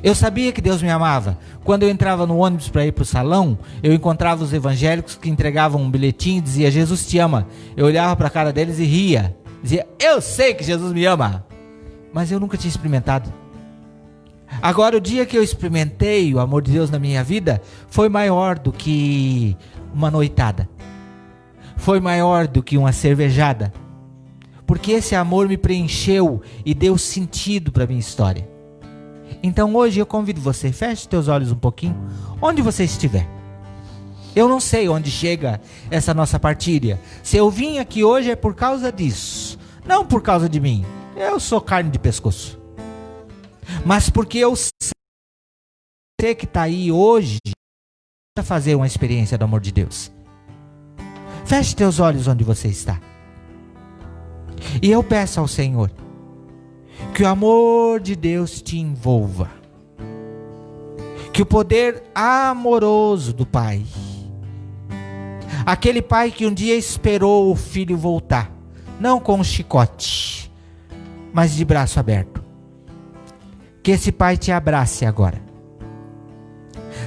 Eu sabia que Deus me amava. Quando eu entrava no ônibus para ir para o salão, eu encontrava os evangélicos que entregavam um bilhetinho e dizia: Jesus te ama. Eu olhava para a cara deles e ria. Dizia: eu sei que Jesus me ama. Mas eu nunca tinha experimentado. Agora, o dia que eu experimentei o amor de Deus na minha vida, foi maior do que uma noitada. Foi maior do que uma cervejada. Porque esse amor me preencheu e deu sentido para a minha história. Então hoje eu convido você, feche teus olhos um pouquinho, onde você estiver. Eu não sei onde chega essa nossa partilha. Se eu vim aqui hoje é por causa disso, não por causa de mim. Eu sou carne de pescoço. Mas porque eu sei que você que está aí hoje para fazer uma experiência do amor de Deus. Feche teus olhos onde você está. E eu peço ao Senhor que o amor de Deus te envolva. Que o poder amoroso do Pai, aquele Pai que um dia esperou o filho voltar, não com um chicote, mas de braço aberto. Que esse Pai te abrace agora.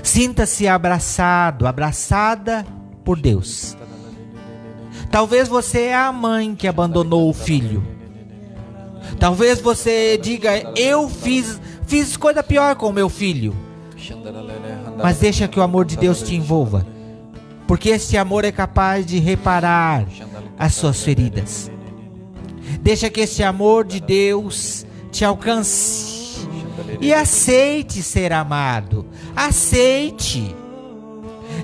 Sinta-se abraçado, abraçada por Deus. Talvez você é a mãe que abandonou o filho. Talvez você diga: eu fiz coisa pior com o meu filho. Mas deixa que o amor de Deus te envolva. Porque esse amor é capaz de reparar as suas feridas. Deixa que esse amor de Deus te alcance. E aceite ser amado. Aceite.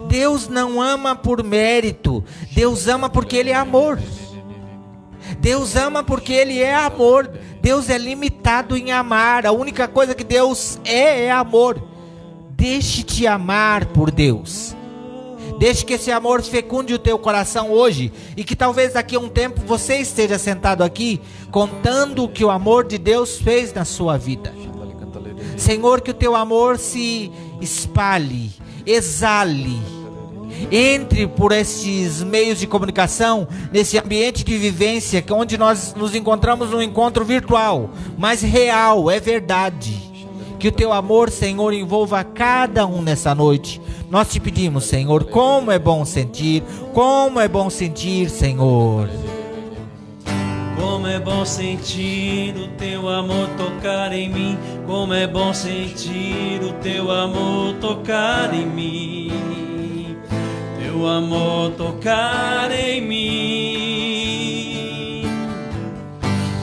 Deus não ama por mérito. Deus ama porque Ele é amor. Deus ama porque Ele é amor. Deus é limitado em amar. A única coisa que Deus é amor. Deixe-te amar por Deus. Deixe que esse amor fecunde o teu coração hoje. E que talvez daqui a um tempo você esteja sentado aqui contando o que o amor de Deus fez na sua vida. Senhor, que o teu amor se espalhe, exale, entre por esses meios de comunicação, nesse ambiente de vivência, onde nós nos encontramos num encontro virtual, mas real, é verdade. Que o teu amor, Senhor, envolva cada um nessa noite. Nós te pedimos, Senhor, como é bom sentir, Senhor. Como é bom sentir o teu amor tocar em mim. Como é bom sentir o teu amor tocar em mim. Teu amor tocar em mim.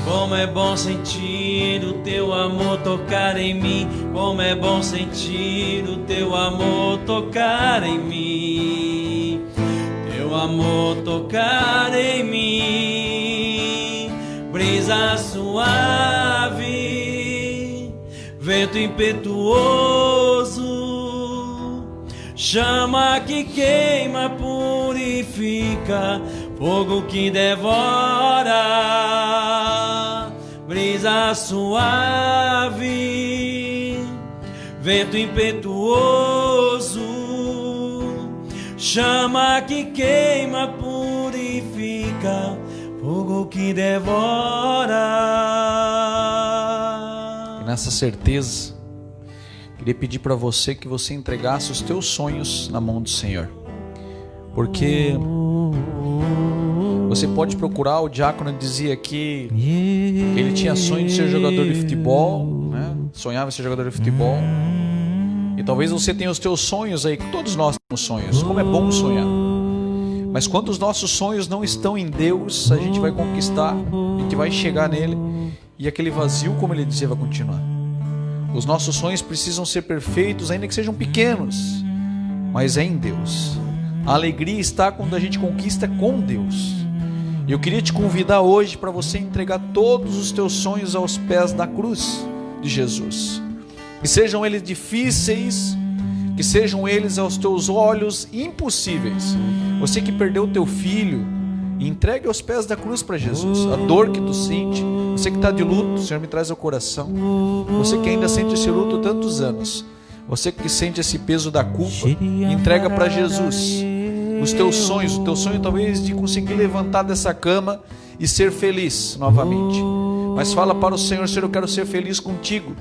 Como é bom sentir o teu amor tocar em mim. Como é bom sentir o teu amor tocar em mim. Teu amor tocar em mim. Brisa suave, vento impetuoso, chama que queima, purifica, fogo que devora. Brisa suave, vento impetuoso, chama que queima, purifica, fogo que devora. E nessa certeza, queria pedir para você que você entregasse os teus sonhos na mão do Senhor. Porque você pode procurar, o diácono dizia que ele tinha sonho de ser jogador de futebol, né? Sonhava em ser jogador de futebol. E talvez você tenha os teus sonhos aí, todos nós temos sonhos, como é bom sonhar. Mas quando os nossos sonhos não estão em Deus, a gente vai conquistar, a gente vai chegar nele, e aquele vazio, como ele dizia, vai continuar. Os nossos sonhos precisam ser perfeitos, ainda que sejam pequenos, mas é em Deus. A alegria está quando a gente conquista com Deus. E eu queria te convidar hoje para você entregar todos os teus sonhos aos pés da cruz de Jesus. Que sejam eles difíceis, que sejam eles aos teus olhos impossíveis. Você que perdeu o teu filho, entregue aos pés da cruz para Jesus. A dor que tu sente, você que está de luto, o Senhor me traz ao coração. Você que ainda sente esse luto tantos anos, você que sente esse peso da culpa, entrega para Jesus. os teus sonhos, o teu sonho talvez de conseguir levantar dessa cama e ser feliz novamente. Mas fala para o Senhor: Senhor, eu quero ser feliz contigo.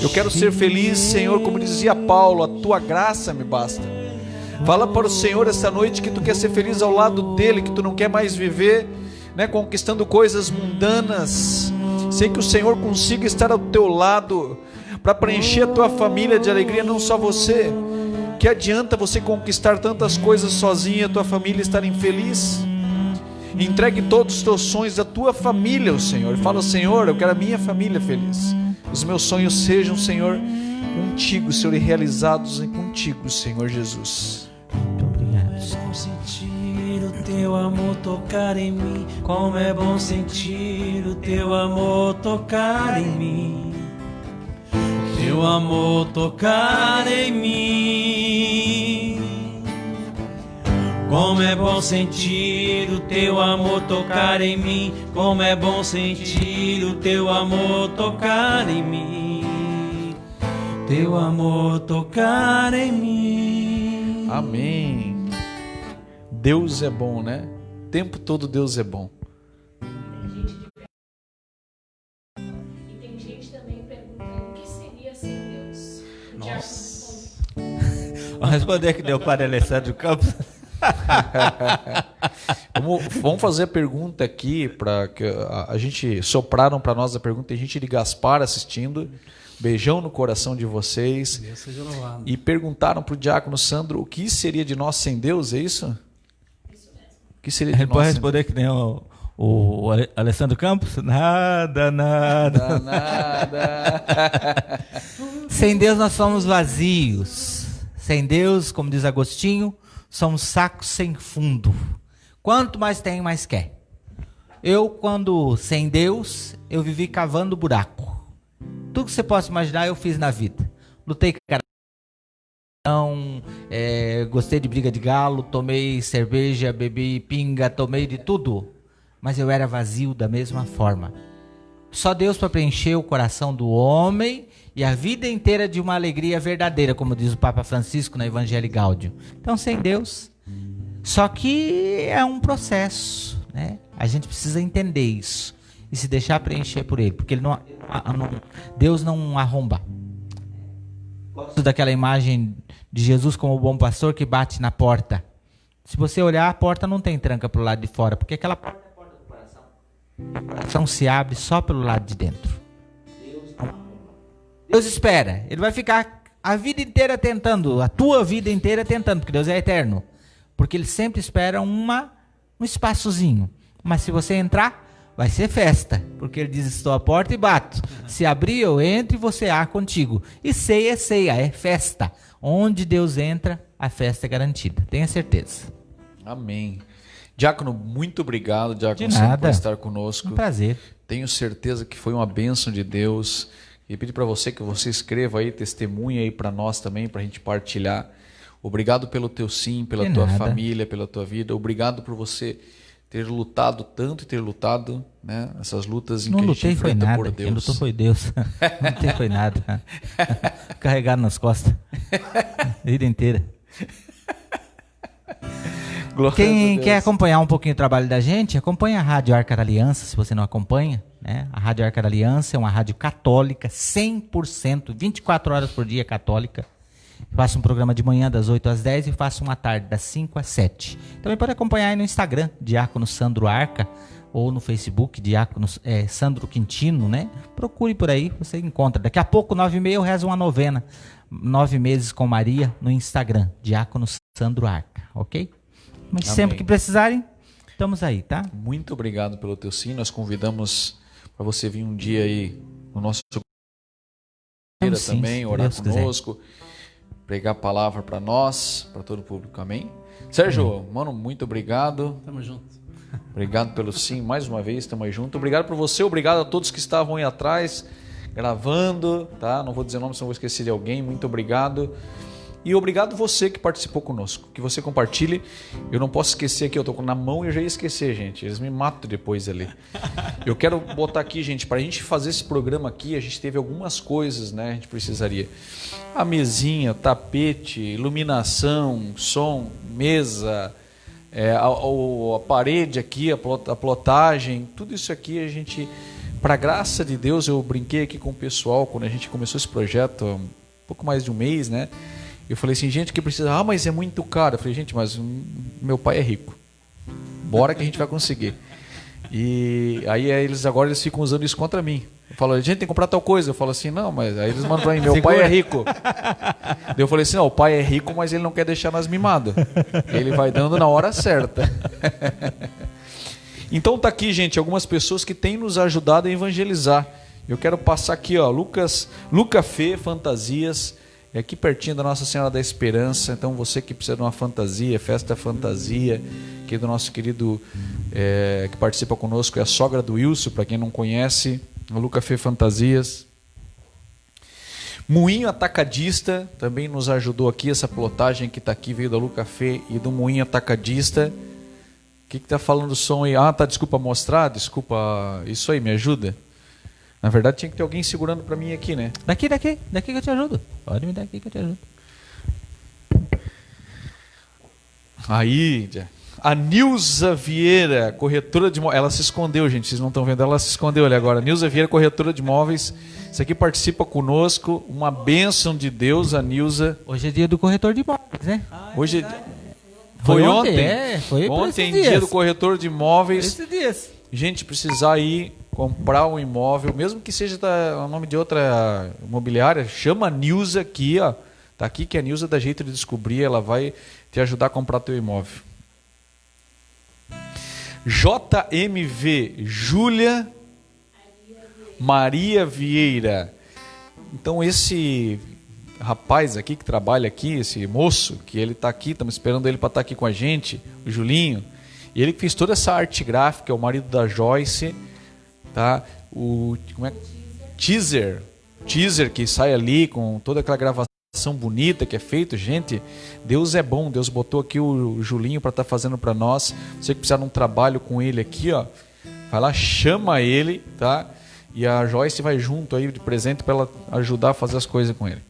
Eu quero ser feliz, Senhor, como dizia Paulo, a tua graça me basta. Fala para o Senhor essa noite que tu quer ser feliz ao lado dele, que tu não quer mais viver, né, conquistando coisas mundanas, sem que o Senhor consiga estar ao teu lado para preencher a tua família de alegria, não só você. Que adianta você conquistar tantas coisas sozinha e a tua família estar infeliz? Entregue todos os teus sonhos à tua família ao Senhor. Fala: Senhor, eu quero a minha família feliz. Os meus sonhos sejam, Senhor, contigo, Senhor, e realizados contigo, Senhor Jesus. Muito obrigado. Como sentir o teu amor tocar em mim, como é bom sentir o teu amor tocar em mim, teu amor tocar em mim. Como é bom sentir o teu amor tocar em mim, como é bom sentir o teu amor tocar em mim, teu amor tocar em mim. Amém. Deus é bom, né? O tempo todo Deus é bom. E tem gente também perguntando o que seria sem Deus. Nossa. Vamos responder que deu o padre Alessandro Campos. Vamos fazer a pergunta aqui, para que a gente sopraram para nós a pergunta. Tem gente de Gaspar assistindo. Beijão no coração de vocês. Deus seja louvado. E perguntaram para o diácono Sandro: o que seria de nós sem Deus? É isso? Isso mesmo. O que seria A de gente nós pode sem responder que nem o Alessandro Campos? Nada, nada. Nada. Sem Deus nós somos vazios. Sem Deus, como diz Agostinho, somos sacos sem fundo. Quanto mais tem, mais quer. Eu, quando sem Deus, eu vivi cavando buraco. Tudo que você possa imaginar eu fiz na vida. Lutei gostei de briga de galo, tomei cerveja, bebi pinga, tomei de tudo. Mas eu era vazio da mesma forma. Só Deus para preencher o coração do homem e a vida inteira de uma alegria verdadeira, como diz o Papa Francisco na Evangelii Gaudium. Então, sem Deus. Só que é um processo, né? A gente precisa entender isso e se deixar preencher por Ele, porque Deus não arromba. Gosto daquela imagem de Jesus como o bom pastor que bate na porta. Se você olhar, a porta não tem tranca para o lado de fora, porque aquela porta é a porta do coração. O coração se abre só pelo lado de dentro. Deus espera. Ele vai ficar a vida inteira tentando, a tua vida inteira tentando, porque Deus é eterno. Porque Ele sempre espera um espaçozinho. Mas se você entrar, vai ser festa. Porque Ele diz: estou à porta e bato. Se abrir, eu entro e você há contigo. E ceia é ceia, é festa. Onde Deus entra, a festa é garantida. Tenha certeza. Amém. Diácono, muito obrigado, Diácono, De nada. por estar conosco. Um prazer. Tenho certeza que foi uma bênção de Deus. E pedir para você que você escreva aí, testemunha aí para nós também, para a gente partilhar. Obrigado pelo teu sim, pela De tua nada. família, pela tua vida. Obrigado por você ter lutado tanto e ter lutado, né, essas lutas em Não que a gente lutei foi enfrenta nada. por Quem Deus. lutou foi Deus. Não lutei foi nada. Carregado nas costas. A vida inteira. Glória a Quem Deus. quer acompanhar um pouquinho o trabalho da gente, acompanha a Rádio Arca da Aliança, se você não acompanha, né? A Rádio Arca da Aliança é uma rádio católica, 100%, 24 horas por dia católica. Faço um programa de manhã das 8 às 10 e faço uma tarde das 5 às 7. Também pode acompanhar aí no Instagram, Diácono Sandro Arca, ou no Facebook, Diácono Sandro Quintino, né? Procure por aí, você encontra. Daqui a pouco, 9h30, eu rezo uma novena. 9 meses com Maria no Instagram, Diácono Sandro Arca, ok? Mas Amém. sempre que precisarem, estamos aí, tá? Muito obrigado pelo teu sim. Nós convidamos para você vir um dia aí no nosso Vamos sim, também, se orar Deus quiser. conosco, pregar a palavra para nós, para todo o público. Amém? Sérgio, mano, muito obrigado. Tamo junto. Obrigado pelo sim, mais uma vez, estamos aí junto. Obrigado por você, obrigado a todos que estavam aí atrás, gravando, tá? Não vou dizer nome, senão vou esquecer de alguém. Muito obrigado. E obrigado você que participou conosco, que você compartilhe. Eu não posso esquecer aqui, eu tô na mão e eu já ia esquecer, gente. Eles me matam depois ali. Eu quero botar aqui, gente, para a gente fazer esse programa aqui, a gente teve algumas coisas, né? A gente precisaria. A mesinha, tapete, iluminação, som, mesa, a parede aqui, a plotagem, tudo isso aqui a gente, para graça de Deus, eu brinquei aqui com o pessoal quando a gente começou esse projeto há um pouco mais de um mês, né? Eu falei assim, gente, que precisa, mas é muito caro. Eu falei, gente, mas meu pai é rico, bora que a gente vai conseguir. E aí eles ficam usando isso contra mim. Eu falo, gente, tem que comprar tal coisa. Eu falo assim, não, mas aí eles mandam pra mim, meu pai é rico. Daí eu falei assim, não, o pai é rico, mas ele não quer deixar nós mimados. Ele vai dando na hora certa. Então tá aqui, gente, algumas pessoas que têm nos ajudado a evangelizar. Eu quero passar aqui, ó, Luca Fê Fantasias, é aqui pertinho da Nossa Senhora da Esperança. Então você que precisa de uma fantasia, festa fantasia, aqui do nosso querido que participa conosco, é a sogra do Wilson, para quem não conhece, a Luca Fê Fantasias. Moinho Atacadista também nos ajudou aqui, essa plotagem que está aqui veio da Luca Fê e do Moinho Atacadista. O que está falando o som aí? Ah, tá, desculpa mostrar, desculpa, isso aí, me ajuda. Na verdade tinha que ter alguém segurando para mim aqui, né? Daqui que eu te ajudo. Pode me dar aqui que eu te ajudo. Aí, a Nilza Vieira, corretora de imóveis. Ela se escondeu, gente, vocês não estão vendo, ela se escondeu ali agora. Nilza Vieira, corretora de imóveis. Isso aqui participa conosco, uma bênção de Deus, a Nilza. Hoje é dia do corretor de imóveis, né? Hoje foi ontem. Foi ontem, dia do corretor de imóveis. Esses dias. Gente, precisar ir comprar um imóvel, mesmo que seja o nome de outra imobiliária, chama a Nilza aqui, ó. Tá aqui que a Nilza dá jeito de descobrir, ela vai te ajudar a comprar teu imóvel. JMV, Júlia Maria Vieira. Então esse rapaz aqui que trabalha aqui, esse moço, que ele está aqui, estamos esperando ele para estar aqui com a gente, o Julinho, e ele que fez toda essa arte gráfica, é o marido da Joyce, tá? Teaser que sai ali com toda aquela gravação bonita que é feito, gente. Deus é bom, Deus botou aqui o Julinho para estar fazendo para nós. Você que precisar de um trabalho com ele aqui, ó, vai lá, chama ele, tá? E a Joyce vai junto aí de presente para ela ajudar a fazer as coisas com ele.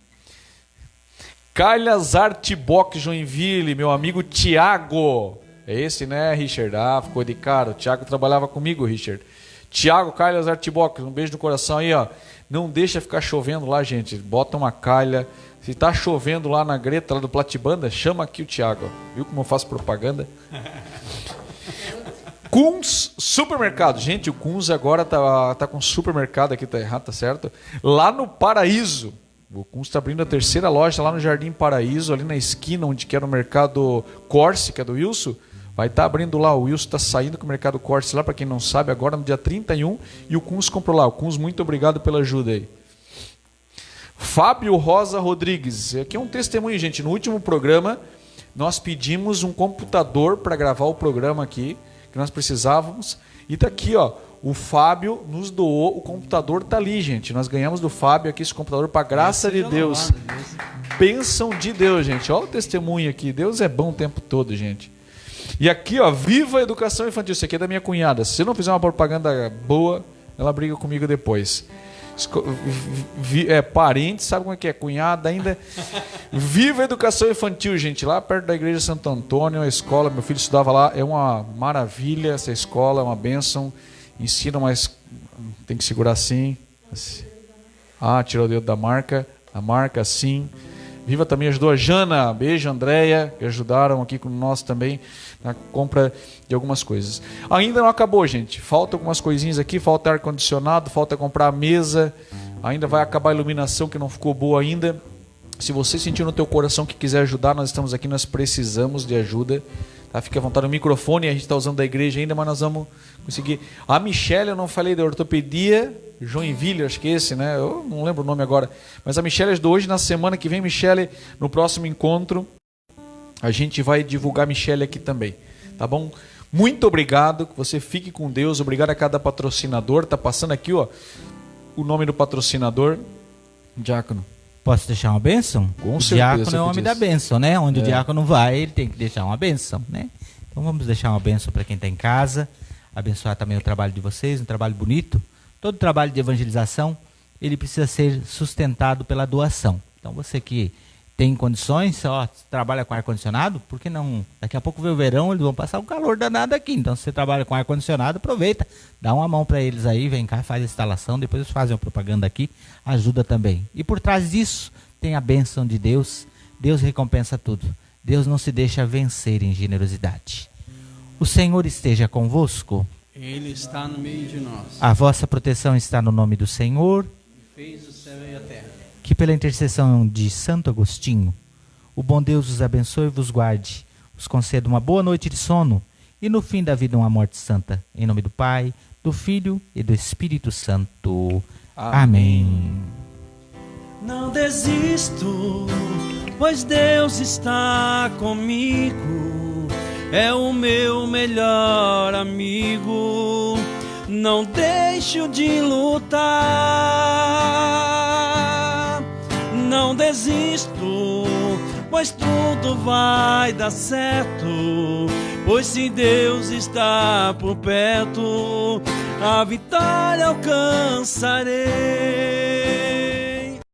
Calhas Artiboc Joinville, meu amigo Tiago. É esse, né, Richard? Ah, ficou de cara. O Tiago trabalhava comigo, Richard. Tiago Calhas Artiboc, um beijo no coração aí, ó. Não deixa ficar chovendo lá, gente. Bota uma calha. Se tá chovendo lá na Greta, lá do Platibanda, chama aqui o Tiago. Viu como eu faço propaganda? Kunz Supermercado. Gente, o Kunz agora tá com supermercado aqui, tá errado, tá certo? Lá no Paraíso. O Kunz está abrindo a terceira loja lá no Jardim Paraíso, ali na esquina onde que era o Mercado Corse, que é do Wilson. Vai estar abrindo lá, o Wilson está saindo com o Mercado Corte lá, para quem não sabe, agora no dia 31, e o Kunz comprou lá. O Kunz, muito obrigado pela ajuda aí. Fábio Rosa Rodrigues, aqui é um testemunho, gente. No último programa, nós pedimos um computador para gravar o programa aqui, que nós precisávamos, e tá aqui, ó, o Fábio nos doou, o computador tá ali, gente. Nós ganhamos do Fábio aqui esse computador, para graça de Deus. Bênção de Deus, gente. Olha o testemunho aqui, Deus é bom o tempo todo, gente. E aqui, ó, Viva a Educação Infantil. Isso aqui é da minha cunhada. Se eu não fizer uma propaganda boa, ela briga comigo depois. Parente, sabe como é que é? Cunhada ainda. Viva a Educação Infantil, gente. Lá perto da Igreja Santo Antônio, a escola, meu filho estudava lá. É uma maravilha essa escola, é uma bênção. Ensina, mas tem que segurar assim. Ah, tirou o dedo da marca. A marca assim. Viva também ajudou a Jana, beijo, Andréia, que ajudaram aqui com nós também na compra de algumas coisas. Ainda não acabou, gente. Falta algumas coisinhas aqui, falta ar-condicionado, falta comprar a mesa, ainda vai acabar a iluminação que não ficou boa ainda. Se você sentir no teu coração que quiser ajudar, nós estamos aqui, nós precisamos de ajuda. Tá? Fique à vontade, o microfone a gente está usando da igreja ainda, mas nós vamos conseguir. A Michelle, eu não falei da ortopedia, Joinville, acho que é esse, né? Eu não lembro o nome agora. Mas a Michelle ajudou hoje, na semana que vem, Michelle, no próximo encontro, a gente vai divulgar a Michelle aqui também. Tá bom? Muito obrigado, que você fique com Deus. Obrigado a cada patrocinador. Tá passando aqui, ó, o nome do patrocinador, Diácono. Posso deixar uma bênção? Com certeza. O diácono é o homem da bênção, né? Onde o diácono vai, ele tem que deixar uma bênção, né? Então vamos deixar uma bênção para quem está em casa. Abençoar também o trabalho de vocês, um trabalho bonito. Todo trabalho de evangelização, ele precisa ser sustentado pela doação. Então você que tem condições, ó, trabalha com ar-condicionado, por que não? Daqui a pouco vem o verão, eles vão passar um calor danado aqui. Então, se você trabalha com ar-condicionado, aproveita, dá uma mão para eles aí, vem cá, faz a instalação, depois eles fazem uma propaganda aqui, ajuda também. E por trás disso, tem a bênção de Deus. Deus recompensa tudo. Deus não se deixa vencer em generosidade. O Senhor esteja convosco. Ele está no meio de nós. A vossa proteção está no nome do Senhor. Fez o céu e a terra. Que pela intercessão de Santo Agostinho, o bom Deus os abençoe e vos guarde, os conceda uma boa noite de sono e no fim da vida uma morte santa. Em nome do Pai, do Filho e do Espírito Santo. Amém. Não desisto, pois Deus está comigo, é o meu melhor amigo. Não deixo de lutar, não desisto, pois tudo vai dar certo. Pois se Deus está por perto, a vitória alcançarei.